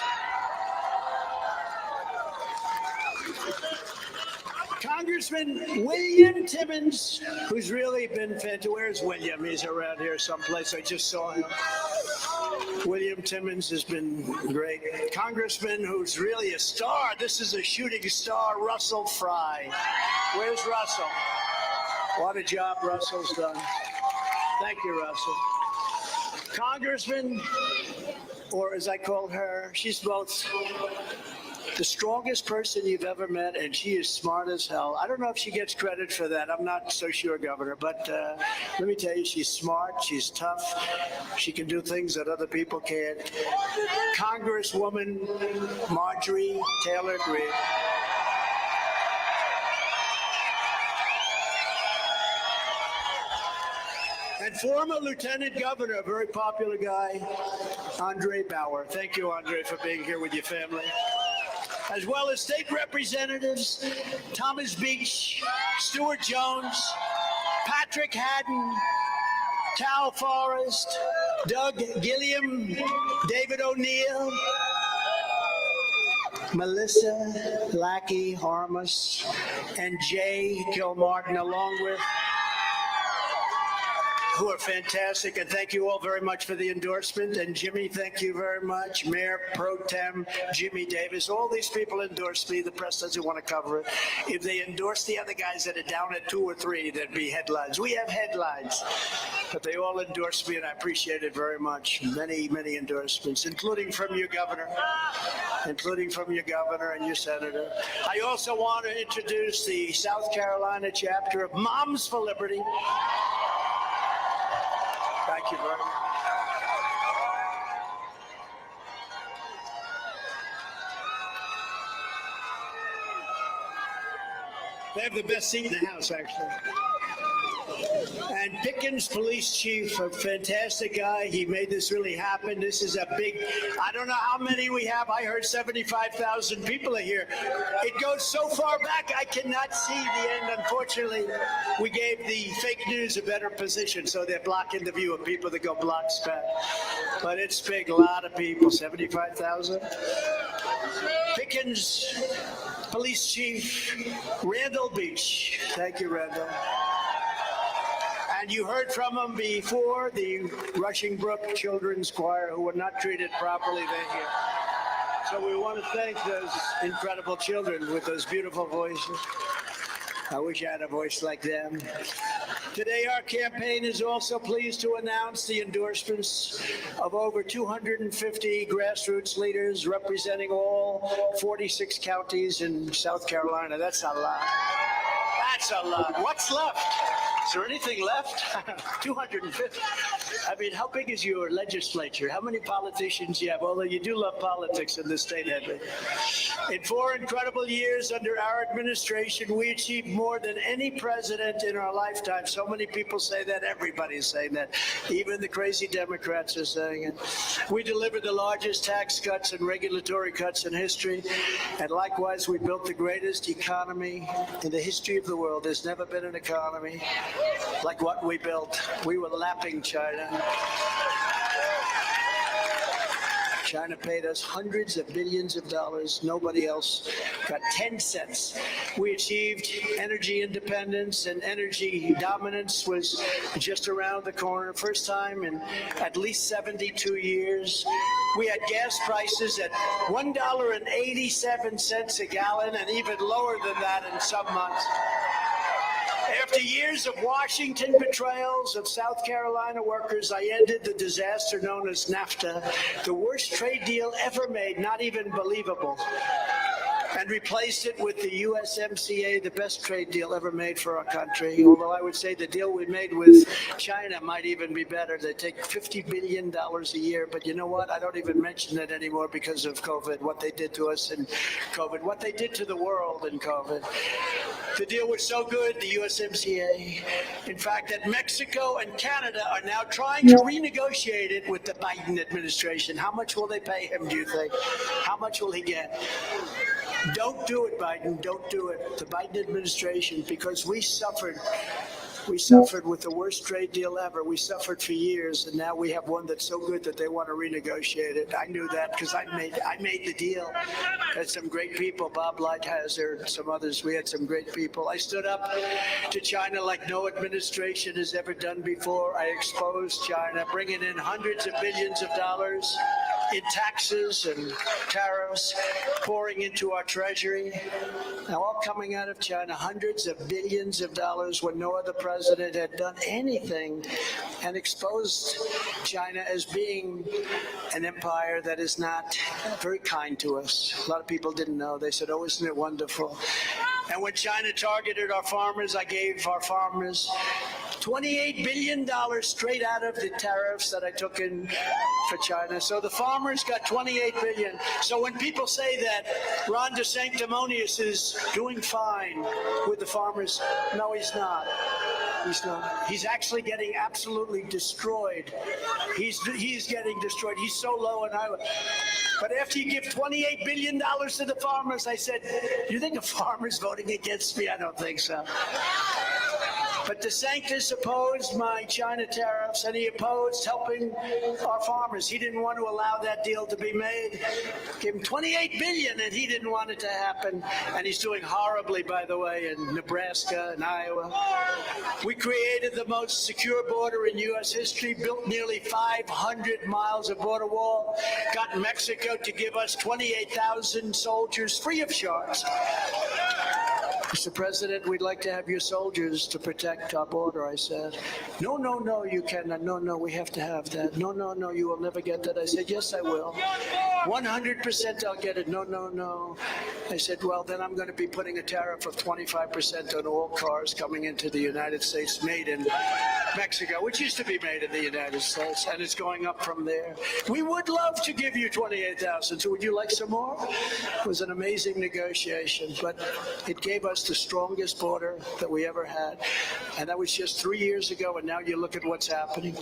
Congressman William Timmons, who's really been fantastic. Where's William? He's around here someplace. I just saw him. William Timmons has been great. Congressman who's really a star. This is a shooting star, Russell Fry. Where's Russell? What a job Russell's done. Thank you, Russell. Congressman, or as I call her, she's both the strongest person you've ever met, and she is smart as hell. I don't know if she gets credit for that. I'm not so sure, Governor, but let me tell you, she's smart, she's tough, she can do things that other people can't. Congresswoman Marjorie Taylor Greene. And former Lieutenant Governor, a very popular guy, Andre Bauer. Thank you, Andre, for being here with your family. As well as state representatives Thomas Beach, Stuart Jones, Patrick Haddon, Cal Forrest, Doug Gilliam, David O'Neill, Melissa Lackey Harmus, and Jay Kilmartin, along with who are fantastic, and thank you all very much for the endorsement. And Jimmy, thank you very much. Mayor Pro Tem Jimmy Davis. All these people endorse me. The press doesn't want to cover it. If they endorse the other guys that are down at 2 or 3, there'd be headlines. We have headlines. But they all endorse me, and I appreciate it very much. Many, many endorsements, including from your governor. Including from your governor and your senator. I also want to introduce the South Carolina chapter of Moms for Liberty. Thank you very much. They have the best seat in the house, actually. And Pickens, police chief, a fantastic guy. He made this really happen. This is a big, I don't know how many we have. I heard 75,000 people are here. It goes so far back, I cannot see the end. Unfortunately, we gave the fake news a better position, so they're blocking the view of people that go blocks back. But it's big, a lot of people, 75,000. Pickens, police chief, Randall Beach. Thank you, Randall. And you heard from them before, the Rushing Brook Children's Choir, who were not treated properly, they're here. So we want to thank those incredible children with those beautiful voices. I wish I had a voice like them. Today, our campaign is also pleased to announce the endorsements of over 250 grassroots leaders representing all 46 counties in South Carolina. That's a lot. That's a lot. What's left? Is there anything left? 250. I mean, how big is your legislature? How many politicians you have? Although you do love politics in this state, Edmund. In 4 incredible years under our administration, we achieved more than any president in our lifetime. So many people say that. Everybody's saying that. Even the crazy Democrats are saying it. We delivered the largest tax cuts and regulatory cuts in history. And likewise, we built the greatest economy in the history of the world. There's never been an economy like what we built. We were lapping China. China paid us hundreds of billions of dollars. Nobody else got 10 cents. We achieved energy independence, and energy dominance was just around the corner. First time in at least 72 years. We had gas prices at $1.87 a gallon, and even lower than that in some months. After years of Washington betrayals of South Carolina workers, I ended the disaster known as NAFTA, the worst trade deal ever made, not even believable, and replaced it with the USMCA, the best trade deal ever made for our country. Although I would say the deal we made with China might even be better. They take $50 billion a year, but you know what? I don't even mention it anymore because of COVID, what they did to us in COVID, what they did to the world in COVID. The deal was so good, the USMCA, in fact, that Mexico and Canada are now trying to renegotiate it with the Biden administration. How much will they pay him, do you think? How much will he get? Don't do it, Biden. Don't do it. The Biden administration, because we suffered with the worst trade deal ever. We suffered for years, and now we have one that's so good that they want to renegotiate it. I knew that because I made the deal. Had some great people, Bob Lighthizer, some others. We had some great people. I stood up to China like no administration has ever done before. I exposed China, bringing in hundreds of billions of dollars in taxes and tariffs, pouring into our treasury. Now, all coming out of China, hundreds of billions of dollars when no other president had done anything, and exposed China as being an empire that is not very kind to us. A lot of people didn't know. They said, oh, isn't it wonderful? And when China targeted our farmers, I gave our farmers $28 billion straight out of the tariffs that I took in for China. So the farmers got $28 billion. So when people say that Ron DeSanctimonious is doing fine with the farmers, no, he's not. He's not. He's actually getting absolutely destroyed. He's getting destroyed. He's so low in Iowa. But after you give $28 billion to the farmers, I said, do you think a farmer's voting against me? I don't think so. But DeSantis opposed my China tariffs, and he opposed helping our farmers. He didn't want to allow that deal to be made. Gave him $28 billion, and he didn't want it to happen. And he's doing horribly, by the way, in Nebraska and Iowa. We created the most secure border in U.S. history, built nearly 500 miles of border wall, got Mexico to give us 28,000 soldiers free of charge. Mr. President, we'd like to have your soldiers to protect our border, I said. No, no, no, you cannot. No, no, we have to have that. No, no, no, you will never get that. I said, yes, I will. 100% I'll get it. No, no, no. I said, well, then I'm going to be putting a tariff of 25% on all cars coming into the United States made in Mexico, which used to be made in the United States, and it's going up from there. We would love to give you 28,000. So would you like some more? It was an amazing negotiation, but it gave us the strongest border that we ever had. And that was just 3 years ago, and now you look at what's happening.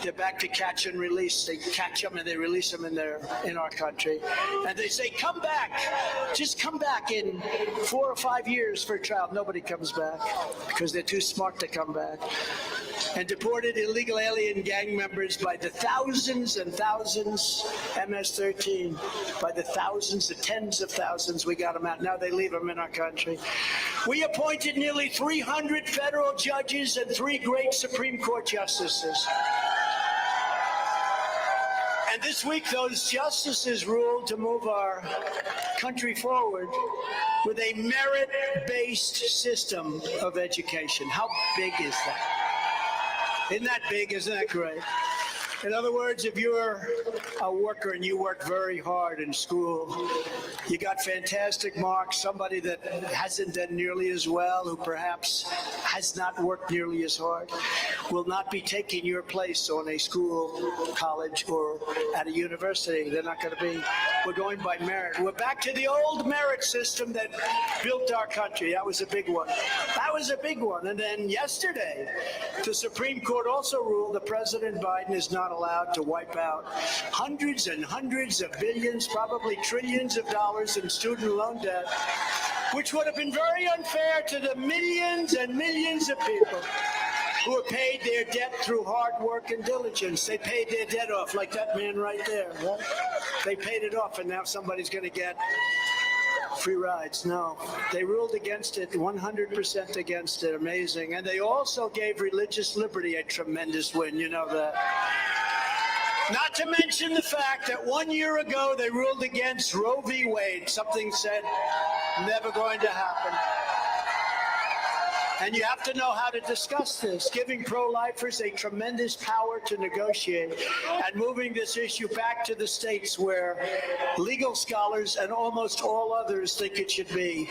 They're back to catch and release. They catch them and they release them in our country. And they say, come back. Just come back in 4 or 5 years for a trial. Nobody comes back because they're too smart to come back. And deported illegal alien gang members by the thousands and thousands, MS-13, by the thousands, the tens of thousands, we got them out. Now they leave them in our country. We appointed nearly 300 federal judges and 3 great Supreme Court justices. And this week, those justices ruled to move our country forward with a merit-based system of education. How big is that? Isn't that big? Isn't that great? In other words, if you're a worker and you work very hard in school, you got fantastic marks, somebody that hasn't done nearly as well, who perhaps has not worked nearly as hard, will not be taking your place on a school, college, or at a university. They're not going to be. We're going by merit. We're back to the old merit system that built our country. That was a big one. That was a big one. And then yesterday, the Supreme Court also ruled that President Biden is not allowed to wipe out hundreds and hundreds of billions, probably trillions of dollars in student loan debt, which would have been very unfair to the millions and millions of people who have paid their debt through hard work and diligence. They paid their debt off, like that man right there. Right? They paid it off, and now somebody's going to get free rides. No, they ruled against it, 100% against it. Amazing. And they also gave religious liberty a tremendous win. You know that. Not to mention the fact that 1 year ago they ruled against Roe v. Wade. Something said never going to happen. And you have to know how to discuss this, giving pro-lifers a tremendous power to negotiate and moving this issue back to the states where legal scholars and almost all others think it should be.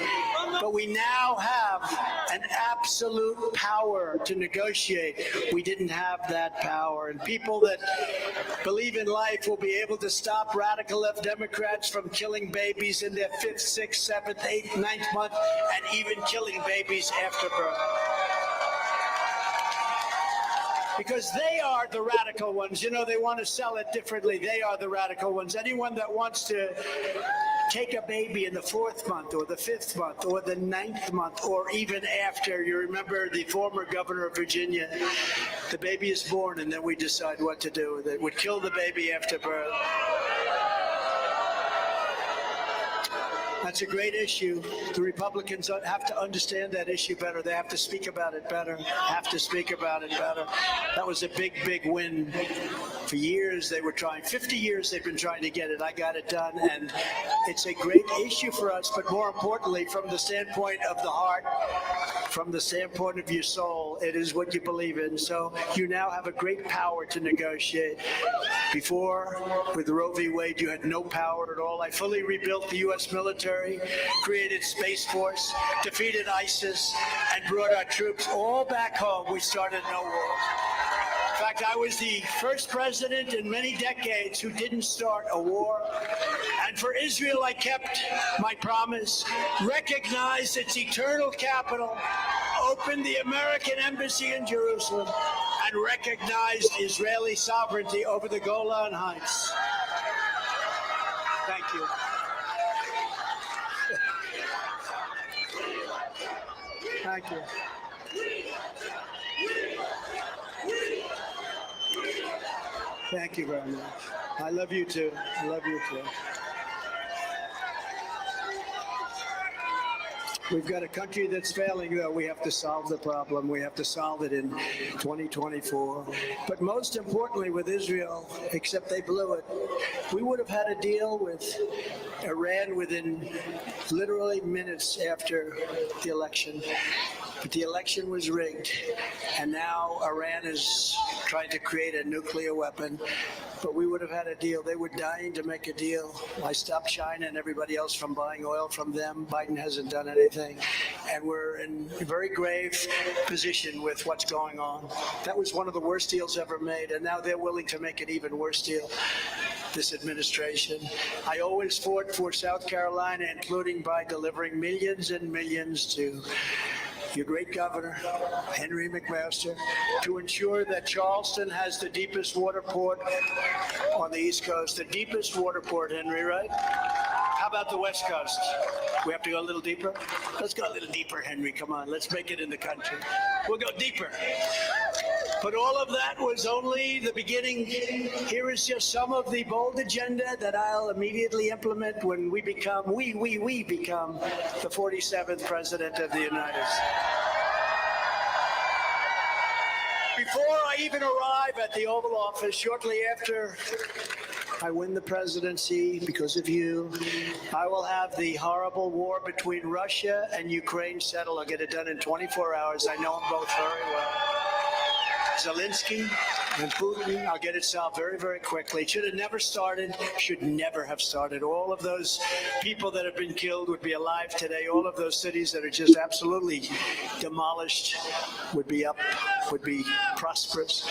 But we now have an absolute power to negotiate. We didn't have that power. And people that believe in life will be able to stop radical left Democrats from killing babies in their 5th, 6th, 7th, 8th, 9th month, and even killing babies after birth. Because they are the radical ones. You know, they want to sell it differently. They are the radical ones. Anyone that wants to take a baby in the 4th month or the 5th month or the 9th month or even after, you remember the former governor of Virginia, the baby is born and then we decide what to do with it. Would kill the baby after birth. That's a great issue. The Republicans have to understand that issue better. They have to speak about it better. Have to speak about it better. That was a big, big win. For years they were trying. 50 years they've been trying to get it. I got it done, and it's a great issue for us. But more importantly, from the standpoint of the heart, from the standpoint of your soul, it is what you believe in. So you now have a great power to negotiate. Before, with Roe v. Wade, you had no power at all. I fully rebuilt the U.S. military, created Space Force, defeated ISIS, and brought our troops all back home. We started no war. In fact, I was the first president in many decades who didn't start a war. And for Israel, I kept my promise, recognized its eternal capital, opened the American embassy in Jerusalem, and recognized Israeli sovereignty over the Golan Heights. Thank you. Thank you. Thank you very much. I love you too. I love you too. We've got a country that's failing, though. We have to solve the problem. We have to solve it in 2024. But most importantly with Israel, except they blew it, we would have had a deal with Iran within literally minutes after the election. But the election was rigged, and now Iran is trying to create a nuclear weapon. But we would have had a deal. They were dying to make a deal. I stopped China and everybody else from buying oil from them. Biden hasn't done anything. And we're in a very grave position with what's going on. That was one of the worst deals ever made, and now they're willing to make an even worse deal, this administration. I always fought for South Carolina, including by delivering millions and millions to your great governor, Henry McMaster, to ensure that Charleston has the deepest water port on the East Coast, the deepest water port, Henry, right? How about the West Coast? We have to go a little deeper? Let's go a little deeper, Henry. Come on, let's make it in the country. We'll go deeper. But all of that was only the beginning. Here is just some of the bold agenda that I'll immediately implement when we become, we become the 47th President of the United States. Before I even arrive at the Oval Office, shortly after I win the presidency, because of you, I will have the horrible war between Russia and Ukraine settled. I'll get it done in 24 hours. I know them both very well. Zelensky and Putin, I'll get it solved very, very quickly. It should have never started, should never have started. All of those people that have been killed would be alive today. All of those cities that are just absolutely demolished would be up, would be prosperous.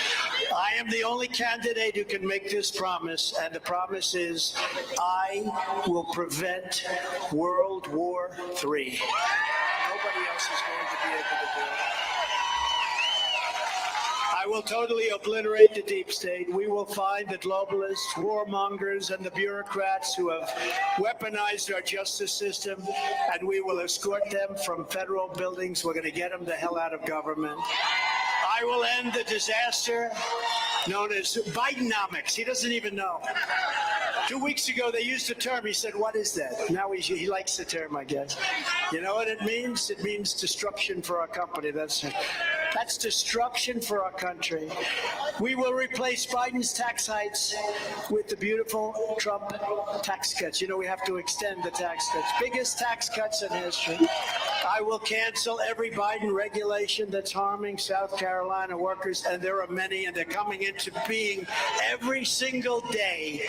I am the only candidate who can make this promise, and the promise is I will prevent World War III. Nobody else is going to be able to do it. I will totally obliterate the deep state. We will find the globalists, warmongers, and the bureaucrats who have weaponized our justice system, and we will escort them from federal buildings. We're going to get them the hell out of government. I will end the disaster known as Bidenomics. He doesn't even know. 2 weeks ago, they used the term. He said, what is that? Now he likes the term, I guess. You know what it means? It means destruction for our company. That's destruction for our country. We will replace Biden's tax hikes with the beautiful Trump tax cuts. You know, we have to extend the tax cuts. Biggest tax cuts in history. I will cancel every Biden regulation that's harming South Carolina workers, and there are many, and they're coming into being every single day.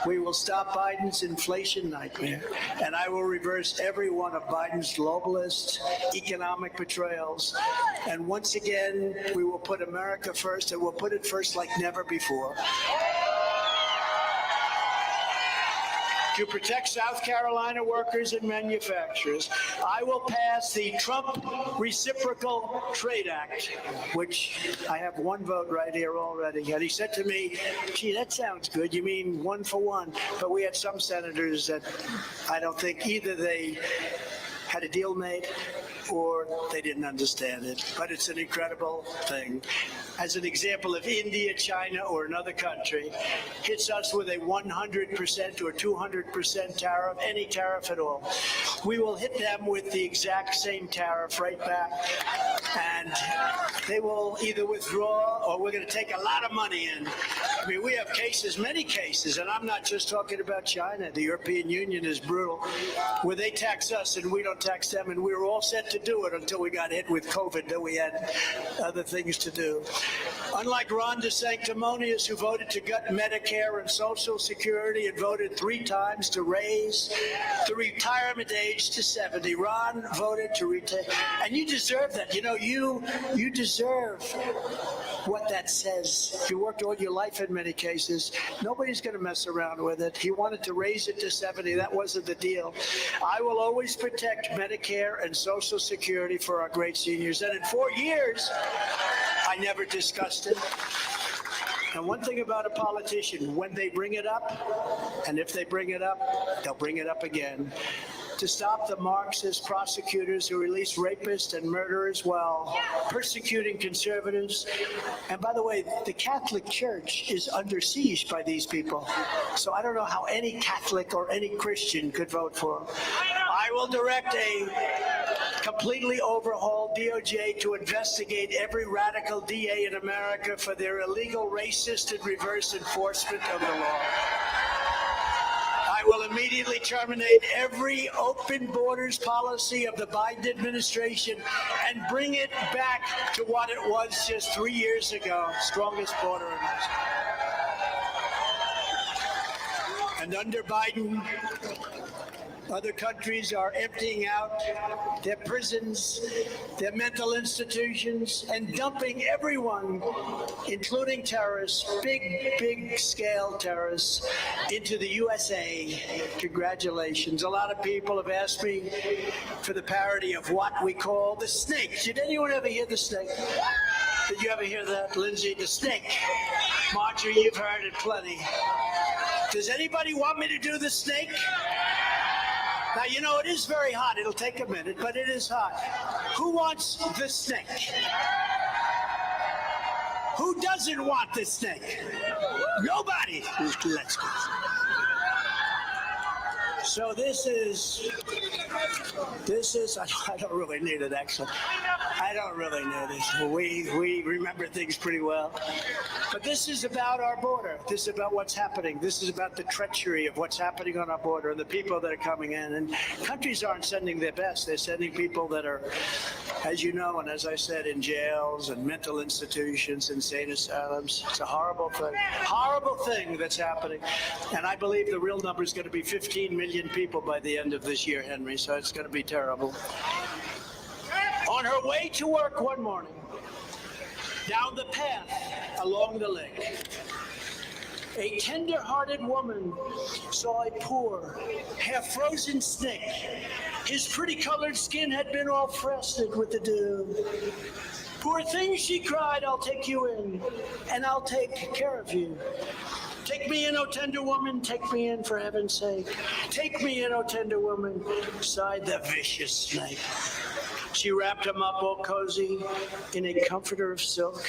We will stop Biden's inflation nightmare, and I will reverse every one of Biden's globalist economic betrayals. And once again, we will put America first, and we'll put it first like never before. To protect South Carolina workers and manufacturers, I will pass the Trump Reciprocal Trade Act, which I have one vote right here already. And he said to me, gee, that sounds good. You mean one for one? But we had some senators that I don't think either they had a deal made or they didn't understand it. But it's an incredible thing. As an example, if India, China, or another country hits us with a 100% or 200% tariff, any tariff at all, we will hit them with the exact same tariff right back. And they will either withdraw or we're going to take a lot of money in. I mean, we have cases, many cases, and I'm not just talking about China. The European Union is brutal, where they tax us and we don't tax them, and we were all set to do it until we got hit with COVID, then we had other things to do. Unlike Ron DeSanctimonious, who voted to gut Medicare and Social Security and voted 3 times to raise the retirement age to 70, Ron voted to retire. And you deserve that. You know, you deserve what that says. You worked all your life in many cases. Nobody's going to mess around with it. He wanted to raise it to 70. That wasn't the deal. I will always protect Medicare and Social Security for our great seniors. And in 4 years, I never discussed it. And one thing about a politician, when they bring it up, and if they bring it up, they'll bring it up again. to stop the Marxist prosecutors who release rapists and murderers while persecuting conservatives. And by the way, the Catholic Church is under siege by these people. So I don't know how any Catholic or any Christian could vote for them. I will direct a completely overhauled DOJ to investigate every radical DA in America for their illegal, racist, and reverse enforcement of the law. I will immediately terminate every open borders policy of the Biden administration and bring it back to what it was just 3 years ago, strongest border in history. And under Biden, other countries are emptying out their prisons, their mental institutions, and dumping everyone, including terrorists, big scale terrorists, into the USA. Congratulations. A lot of people have asked me for the parody of what we call the snake. Did anyone ever hear the snake? Did you ever hear that, Lindsay? The snake. Marjorie, you've heard it plenty. Does anybody want me to do the snake? Now, you know, it is very hot. It'll take a minute, but it is hot. Who wants the snake? Who doesn't want the snake? Nobody. Let's go. So this is, I don't really need it, actually. I don't really know this. We remember things pretty well. But this is about our border. This is about what's happening. This is about the treachery of what's happening on our border and the people that are coming in. And countries aren't sending their best. They're sending people that are, as you know, and as I said, in jails and mental institutions, insane asylums. It's a horrible thing that's happening. And I believe the real number is going to be 15 million people by the end of this year, Henry. So it's going to be terrible. On her way to work one morning, down the path along the lake, a tender-hearted woman saw a poor, half-frozen snake. His pretty-colored skin had been all frosted with the dew. "Poor thing," she cried, "I'll take you in, and I'll take care of you. Take me in, O tender woman, take me in for heaven's sake. Take me in, O tender woman," sighed the vicious snake. She wrapped him up all cozy in a comforter of silk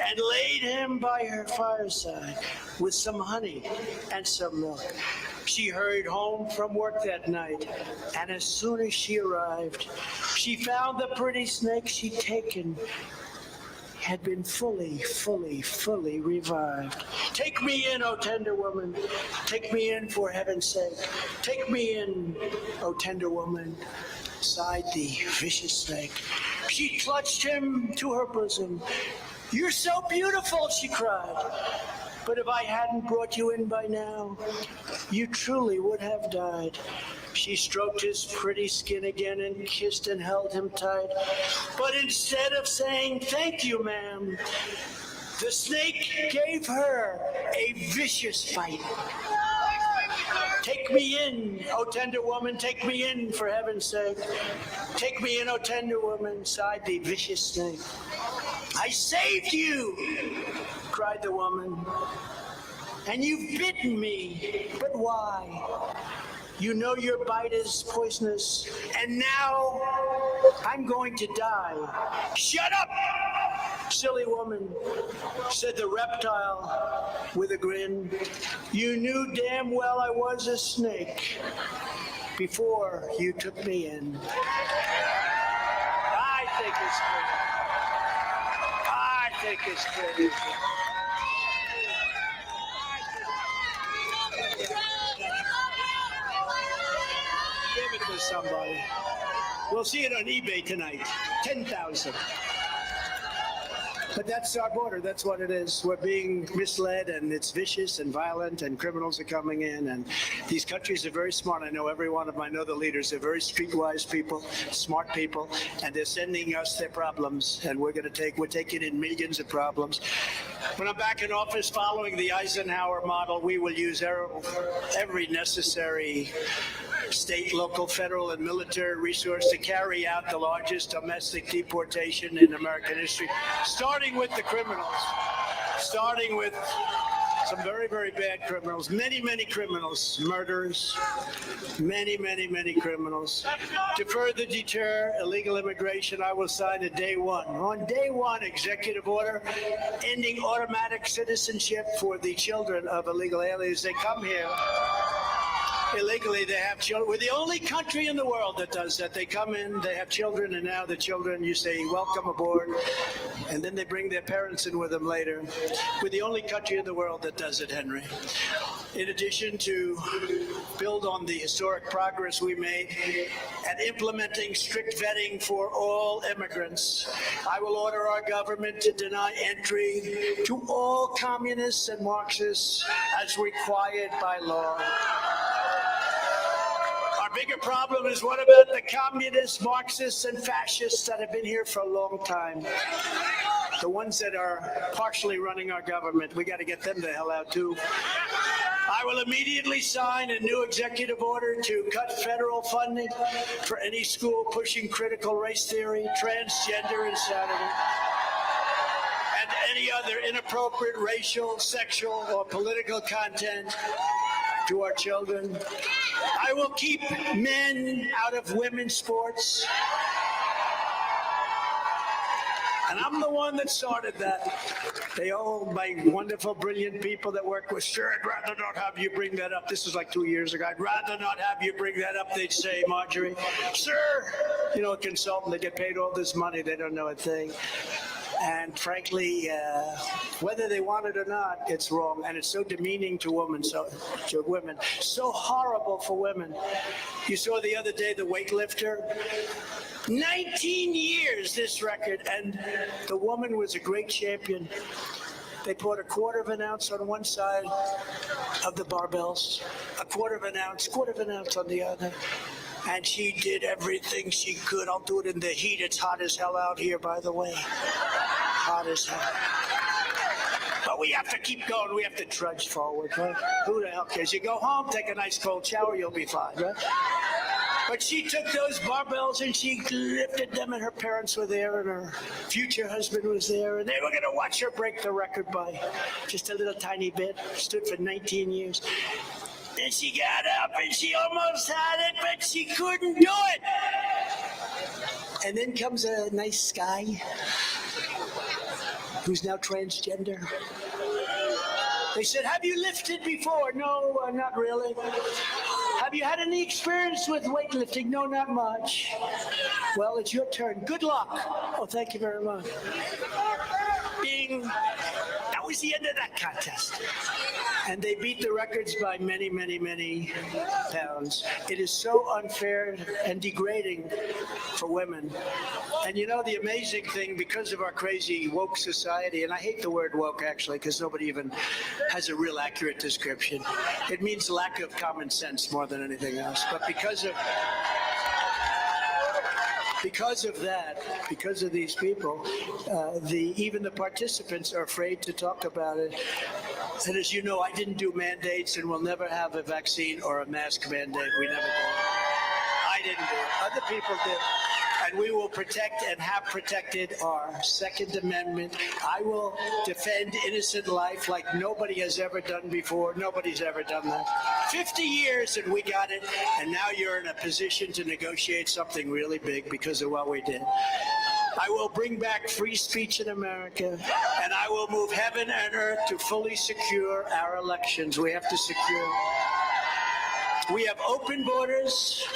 and laid him by her fireside with some honey and some milk. She hurried home from work that night, and as soon as she arrived, she found the pretty snake she'd taken had been fully revived. "Take me in, O tender woman. Take me in for heaven's sake. Take me in, O tender woman," sighed the vicious snake. She clutched him to her bosom. "You're so beautiful," she cried. "But if I hadn't brought you in by now, you truly would have died." She stroked his pretty skin again and kissed and held him tight. But instead of saying, "Thank you, ma'am," the snake gave her a vicious bite. "Take me in, O tender woman, take me in for heaven's sake. Take me in, O tender woman," sighed the vicious snake. "I saved you," cried the woman, "and you've bitten me, but why? You know your bite is poisonous, and now I'm going to die." "Shut up, silly woman," said the reptile with a grin. "You knew damn well I was a snake before you took me in." I think it's pretty. Give it to somebody. We'll see it on eBay tonight. 10,000. But that's our border. That's what it is. We're being misled, and it's vicious and violent, and criminals are coming in. And these countries are very smart. I know every one of them. I know the leaders. They're very streetwise people, smart people, and they're sending us their problems. And we're taking in millions of problems. When I'm back in office following the Eisenhower model, we will use every necessary state, local, federal, and military resource to carry out the largest domestic deportation in American history, starting with the criminals, starting with Some very, very bad criminals. Many, many criminals. Murderers. Many, many, many criminals. To further deter illegal immigration, I will sign a day one. On day one, executive order ending automatic citizenship for the children of illegal aliens. They come here illegally, they have children. We're the only country in the world that does that. They come in, they have children, and now the children, you say, welcome aboard, and then they bring their parents in with them later. We're the only country in the world that does it, Henry. In addition to build on the historic progress we made at implementing strict vetting for all immigrants, I will order our government to deny entry to all communists and Marxists as required by law. Our bigger problem is, what about the communists, Marxists, and fascists that have been here for a long time? The ones that are partially running our government, we got to get them the hell out too. I will immediately sign a new executive order to cut federal funding for any school pushing critical race theory, transgender insanity, and any other inappropriate racial, sexual, or political content to our children. I will keep men out of women's sports. And I'm the one that started that. They all, my wonderful, brilliant people that work with, sure, I'd rather not have you bring that up. This was like 2 years ago. I'd rather not have you bring that up, they'd say, Marjorie. Sure. You know, a consultant, they get paid all this money, they don't know a thing. And frankly, whether they want it or not, it's wrong. And it's so demeaning to women, so horrible for women. You saw the other day the weightlifter, 19 years this record, and the woman was a great champion. They put a quarter of an ounce on one side of the barbells, a quarter of an ounce on the other. And she did everything she could. I'll do it in the heat. It's hot as hell out here, by the way. Hot as hell. But we have to keep going. We have to trudge forward, right? Who the hell cares? You go home, take a nice cold shower, you'll be fine, right? But she took those barbells and she lifted them, and her parents were there, and her future husband was there, and they were going to watch her break the record by just a little tiny bit. Stood for 19 years. And she got up and she almost had it, but she couldn't do it. And then comes a nice guy who's now transgender. They said, have you lifted before? No, not really. Have you had any experience with weightlifting? No, not much. Well, it's your turn. Good luck. Oh, thank you very much. Bing. That was the end of that contest. And they beat the records by many, many, many pounds. It is so unfair and degrading for women. And you know, the amazing thing, because of our crazy woke society, and I hate the word woke actually, because nobody even has a real accurate description. It means lack of common sense more than anything else. But because of that, because of these people, even the participants are afraid to talk about it. And as you know, I didn't do mandates, and we'll never have a vaccine or a mask mandate. We never did. I didn't do it. Other people did. And we will protect and have protected our Second Amendment. I will defend innocent life like nobody has ever done before. Nobody's ever done that. 50 years and we got it, and now you're in a position to negotiate something really big because of what we did. I will bring back free speech in America, and I will move heaven and earth to fully secure our elections. We have to secure. We have open borders,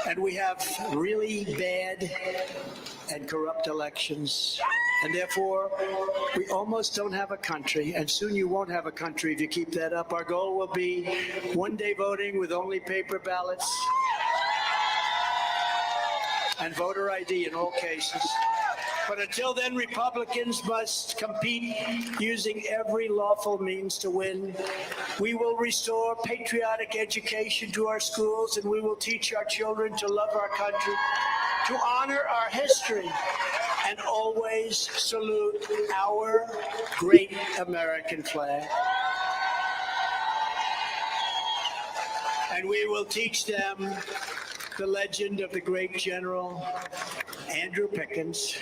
and we have really bad and corrupt elections. And therefore, we almost don't have a country, and soon you won't have a country if you keep that up. Our goal will be one-day voting with only paper ballots and voter ID in all cases. But until then, Republicans must compete using every lawful means to win. We will restore patriotic education to our schools, and we will teach our children to love our country, to honor our history, and always salute our great American flag. And we will teach them the legend of the great General Andrew Pickens,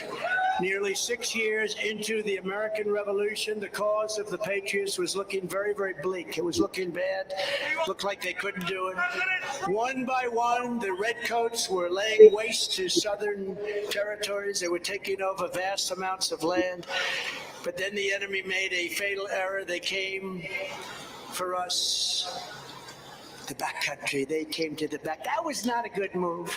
Nearly 6 years into the American Revolution, the cause of the Patriots was looking very, very bleak. It was looking bad. Looked like they couldn't do it. One by one, the Redcoats were laying waste to southern territories. They were taking over vast amounts of land. But then the enemy made a fatal error. They came for us. The back country. They came to the back. That was not a good move.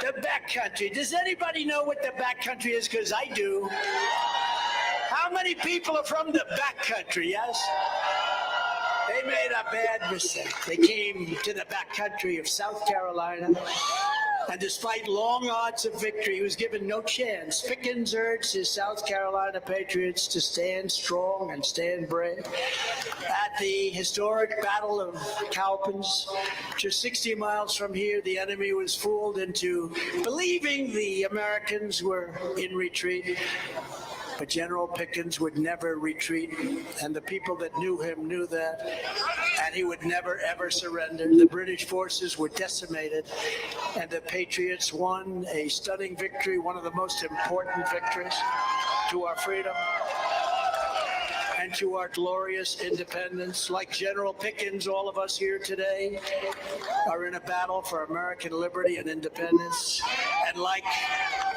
The back country. Does anybody know what the back country is? Because I do. How many people are from the back country? Yes? They made a bad mistake. They came to the back country of South Carolina. And despite long odds of victory, he was given no chance. Pickens urged his South Carolina Patriots to stand strong and stand brave. At the historic Battle of Cowpens, just 60 miles from here, the enemy was fooled into believing the Americans were in retreat. But General Pickens would never retreat, and the people that knew him knew that, and he would never, ever surrender. The British forces were decimated, and the Patriots won a stunning victory, one of the most important victories to our freedom and to our glorious independence. Like General Pickens, all of us here today are in a battle for American liberty and independence. And like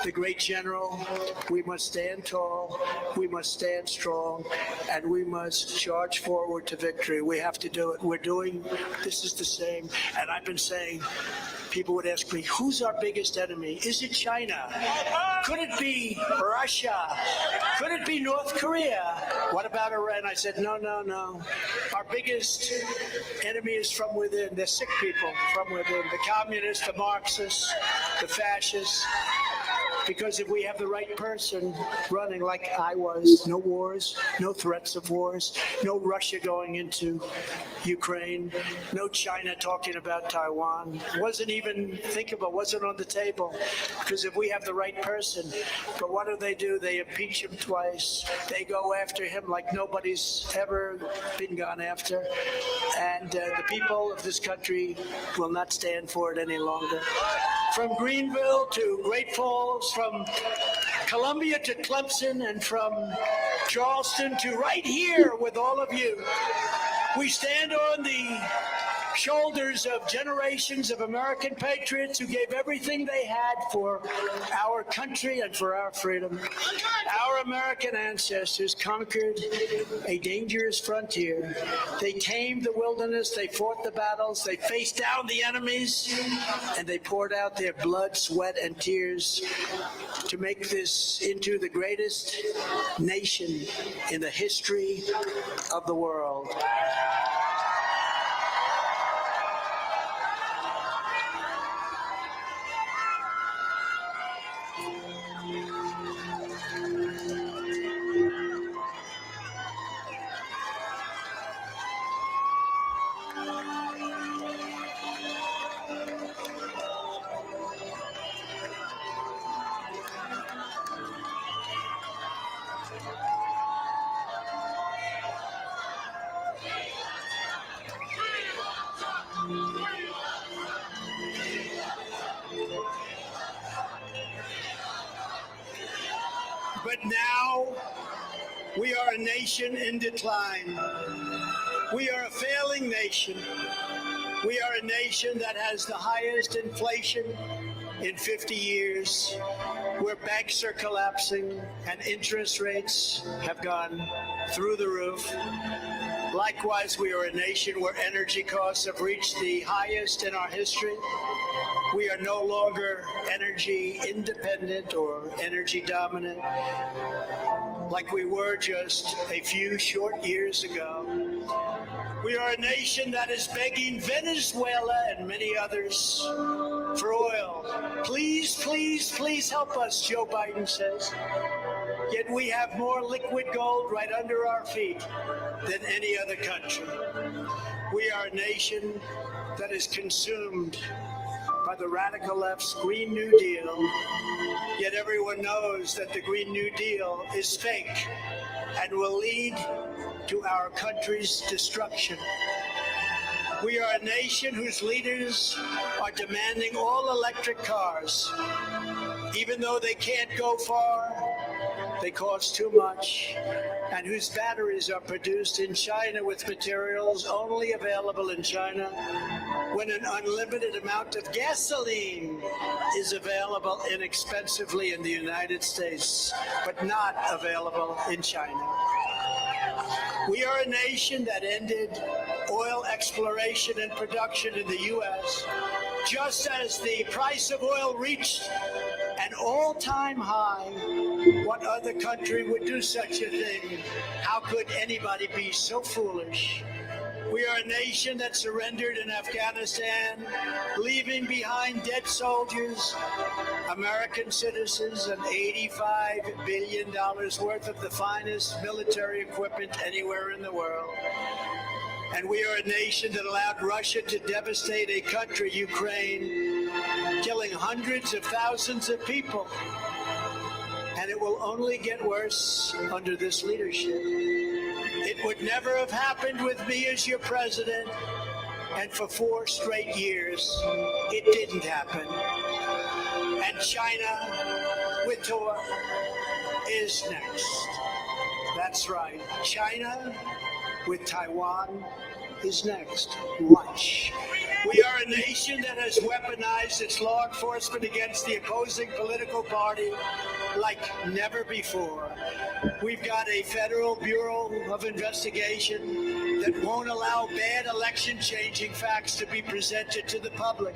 the great general, we must stand tall, we must stand strong, and we must charge forward to victory. We have to do it. We're doing, this is the same. And I've been saying, people would ask me, who's our biggest enemy? Is it China? Could it be Russia? Could it be North Korea? What about Iran? I said, no, no, no. Our biggest enemy is from within. They're sick people from within. The communists, the Marxists, the fascists. Because if we have the right person running like I was, no wars, no threats of wars, no Russia going into Ukraine, no China talking about Taiwan, wasn't even thinkable, wasn't on the table. Because if we have the right person, but what do? They impeach him twice. They go after him like nobody's ever been gone after. And the people of this country will not stand for it any longer. From Greenville to Great Falls, from Columbia to Clemson, and from Charleston to right here with all of you, we stand on the shoulders of generations of American patriots who gave everything they had for our country and for our freedom. Our American ancestors conquered a dangerous frontier. They tamed the wilderness, they fought the battles, they faced down the enemies, and they poured out their blood, sweat, and tears to make this into the greatest nation in the history of the world. But now we are a nation in decline. We are a failing nation. We are a nation that has the highest inflation in 50 years, where banks are collapsing and interest rates have gone through the roof. Likewise, we are a nation where energy costs have reached the highest in our history. We are no longer energy independent or energy dominant like we were just a few short years ago. We are a nation that is begging Venezuela and many others for oil. Please, please, please help us, Joe Biden says. Yet we have more liquid gold right under our feet than any other country. We are a nation that is consumed by the radical left's Green New Deal, yet everyone knows that the Green New Deal is fake and will lead to our country's destruction. We are a nation whose leaders are demanding all electric cars, even though they can't go far, they cost too much, and whose batteries are produced in China with materials only available in China, when an unlimited amount of gasoline is available inexpensively in the United States, but not available in China. We are a nation that ended oil exploration and production in the U.S. just as the price of oil reached an all-time high. What other country would do such a thing? How could anybody be so foolish? We are a nation that surrendered in Afghanistan, leaving behind dead soldiers, American citizens, and $85 billion worth of the finest military equipment anywhere in the world. And we are a nation that allowed Russia to devastate a country, Ukraine, killing hundreds of thousands of people. And it will only get worse under this leadership. It would never have happened with me as your president, and for 4 straight years, it didn't happen. And China, with Tor, is next. That's right. China, with Taiwan, is next. Watch. We are a nation that has weaponized its law enforcement against the opposing political party like never before. We've got a federal bureau of investigation that won't allow bad election-changing facts to be presented to the public,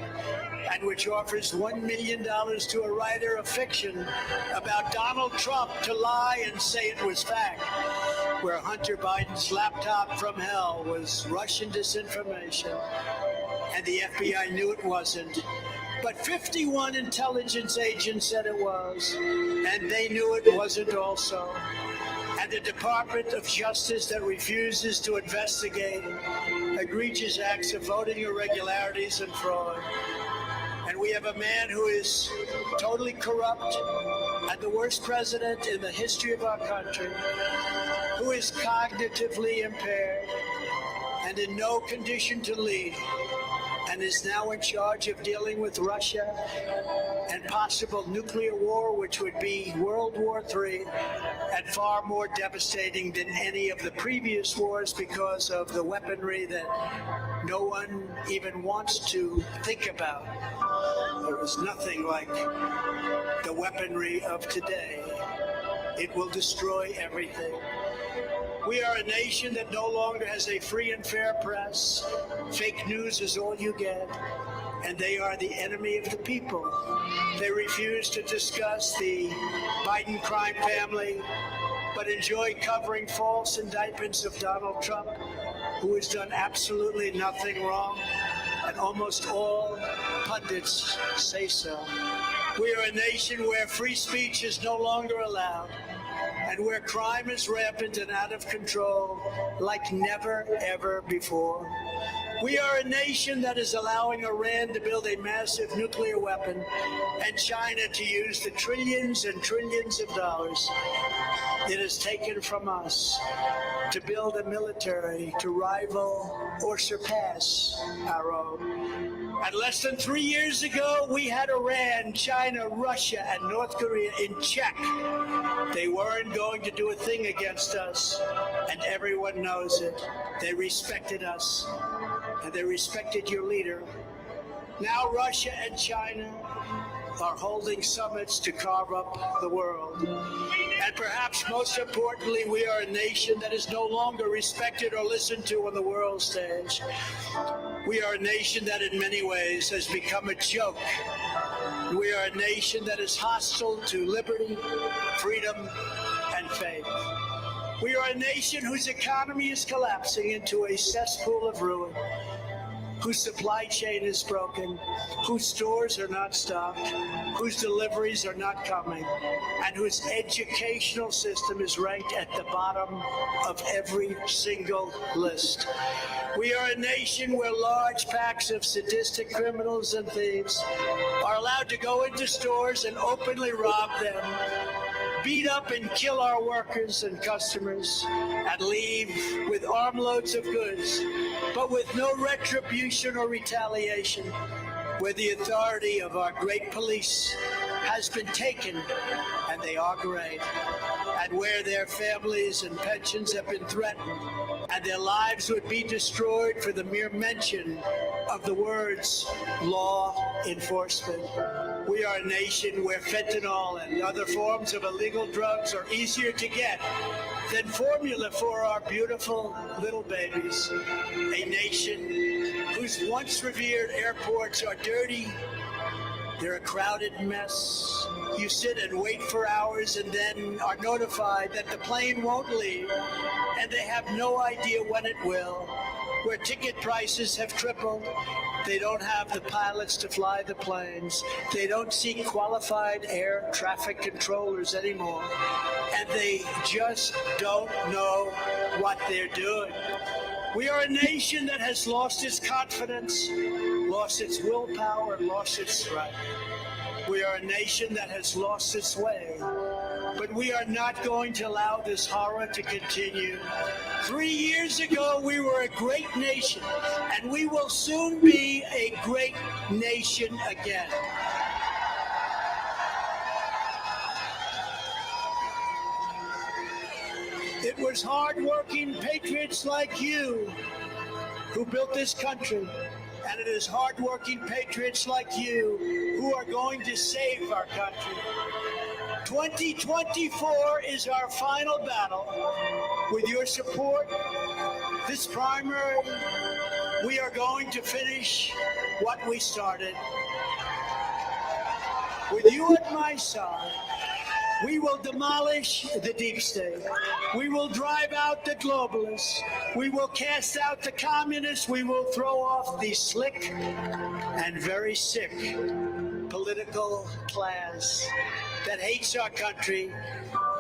and which offers $1 million to a writer of fiction about Donald Trump to lie and say it was fact, where Hunter Biden's laptop from hell was Russian disinformation, and the FBI knew it wasn't. But 51 intelligence agents said it was, and they knew it wasn't also. And the Department of Justice that refuses to investigate egregious acts of voting irregularities and fraud. And we have a man who is totally corrupt and the worst president in the history of our country, who is cognitively impaired and in no condition to lead, and is now in charge of dealing with Russia and possible nuclear war, which would be World War III and far more devastating than any of the previous wars because of the weaponry that no one even wants to think about. There is nothing like the weaponry of today. It will destroy everything. We are a nation that no longer has a free and fair press. Fake news is all you get, and they are the enemy of the people. They refuse to discuss the Biden crime family, but enjoy covering false indictments of Donald Trump, who has done absolutely nothing wrong, and almost all pundits say so. We are a nation where free speech is no longer allowed, and where crime is rampant and out of control like never, ever before. We are a nation that is allowing Iran to build a massive nuclear weapon and China to use the trillions and trillions of dollars it has taken from us to build a military to rival or surpass our own. And less than 3 years ago, we had Iran, China, Russia, and North Korea in check. They weren't going to do a thing against us, and everyone knows it. They respected us, and they respected your leader. Now Russia and China are holding summits to carve up the world. And perhaps most importantly, we are a nation that is no longer respected or listened to on the world stage. We are a nation that in many ways has become a joke. We are a nation that is hostile to liberty, freedom, and faith. We are a nation whose economy is collapsing into a cesspool of ruin, whose supply chain is broken, whose stores are not stocked, whose deliveries are not coming, and whose educational system is ranked at the bottom of every single list. We are a nation where large packs of sadistic criminals and thieves are allowed to go into stores and openly rob them, beat up and kill our workers and customers, and leave with armloads of goods, but with no retribution or retaliation, where the authority of our great police has been taken, and they are great. and where their families and pensions have been threatened, and their lives would be destroyed for the mere mention of the words law enforcement. We are a nation where fentanyl and other forms of illegal drugs are easier to get than formula for our beautiful little babies. A nation whose once revered airports are dirty. They're a crowded mess. You sit and wait for hours and then are notified that the plane won't leave, and they have no idea when it will. Where ticket prices have tripled, they don't have the pilots to fly the planes. They don't seek qualified air traffic controllers anymore, and they just don't know what they're doing. We are a nation that has lost its confidence, lost its willpower, and lost its strength. We are a nation that has lost its way, but we are not going to allow this horror to continue. 3 years ago, we were a great nation, and we will soon be a great nation again. It was hard-working patriots like you who built this country, and it is hard-working patriots like you who are going to save our country. 2024 is our final battle. With your support, this primary, we are going to finish what we started. With you at my side, we will demolish the deep state. We will drive out the globalists. We will cast out the communists. We will throw off the slick and very sick political class that hates our country.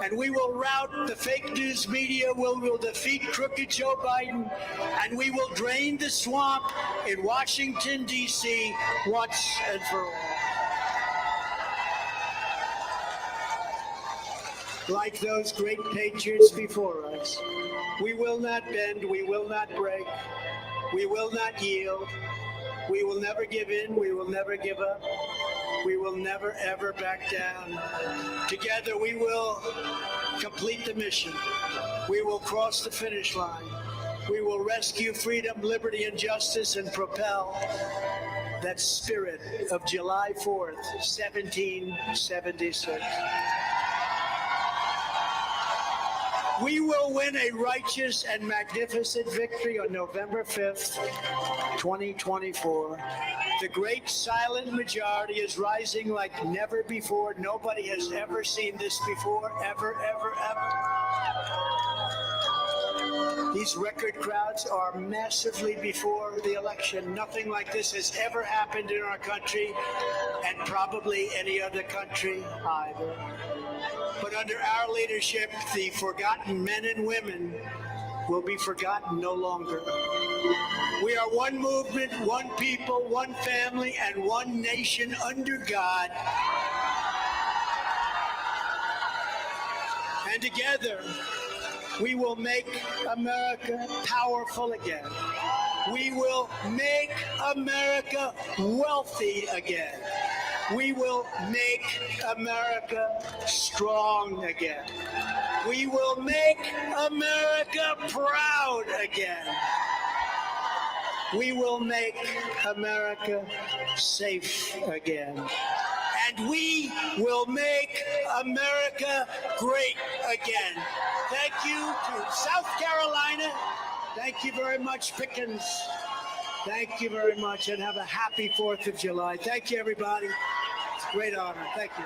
And we will rout the fake news media. We will defeat crooked Joe Biden. And we will drain the swamp in Washington, D.C. once and for all. Like those great patriots before us, we will not bend, we will not break, we will not yield, we will never give in, we will never give up, we will never ever back down. Together we will complete the mission. We will cross the finish line. We will rescue freedom, liberty, and justice and propel that spirit of July 4th, 1776. We will win a righteous and magnificent victory on November 5th, 2024. The great silent majority is rising like never before. Nobody has ever seen this before, ever, ever, ever. These record crowds are massively before the election. Nothing like this has ever happened in our country, and probably any other country either. But under our leadership, the forgotten men and women will be forgotten no longer. We are one movement, one people, one family, and one nation under God. And together, we will make America powerful again. We will make America wealthy again. We will make America strong again. We will make America proud again. We will make America safe again. And we will make America great again. Thank you to South Carolina. Thank you very much, Pickens. Thank you very much, and have a happy 4th of July. Thank you, everybody. It's a great honor. Thank you.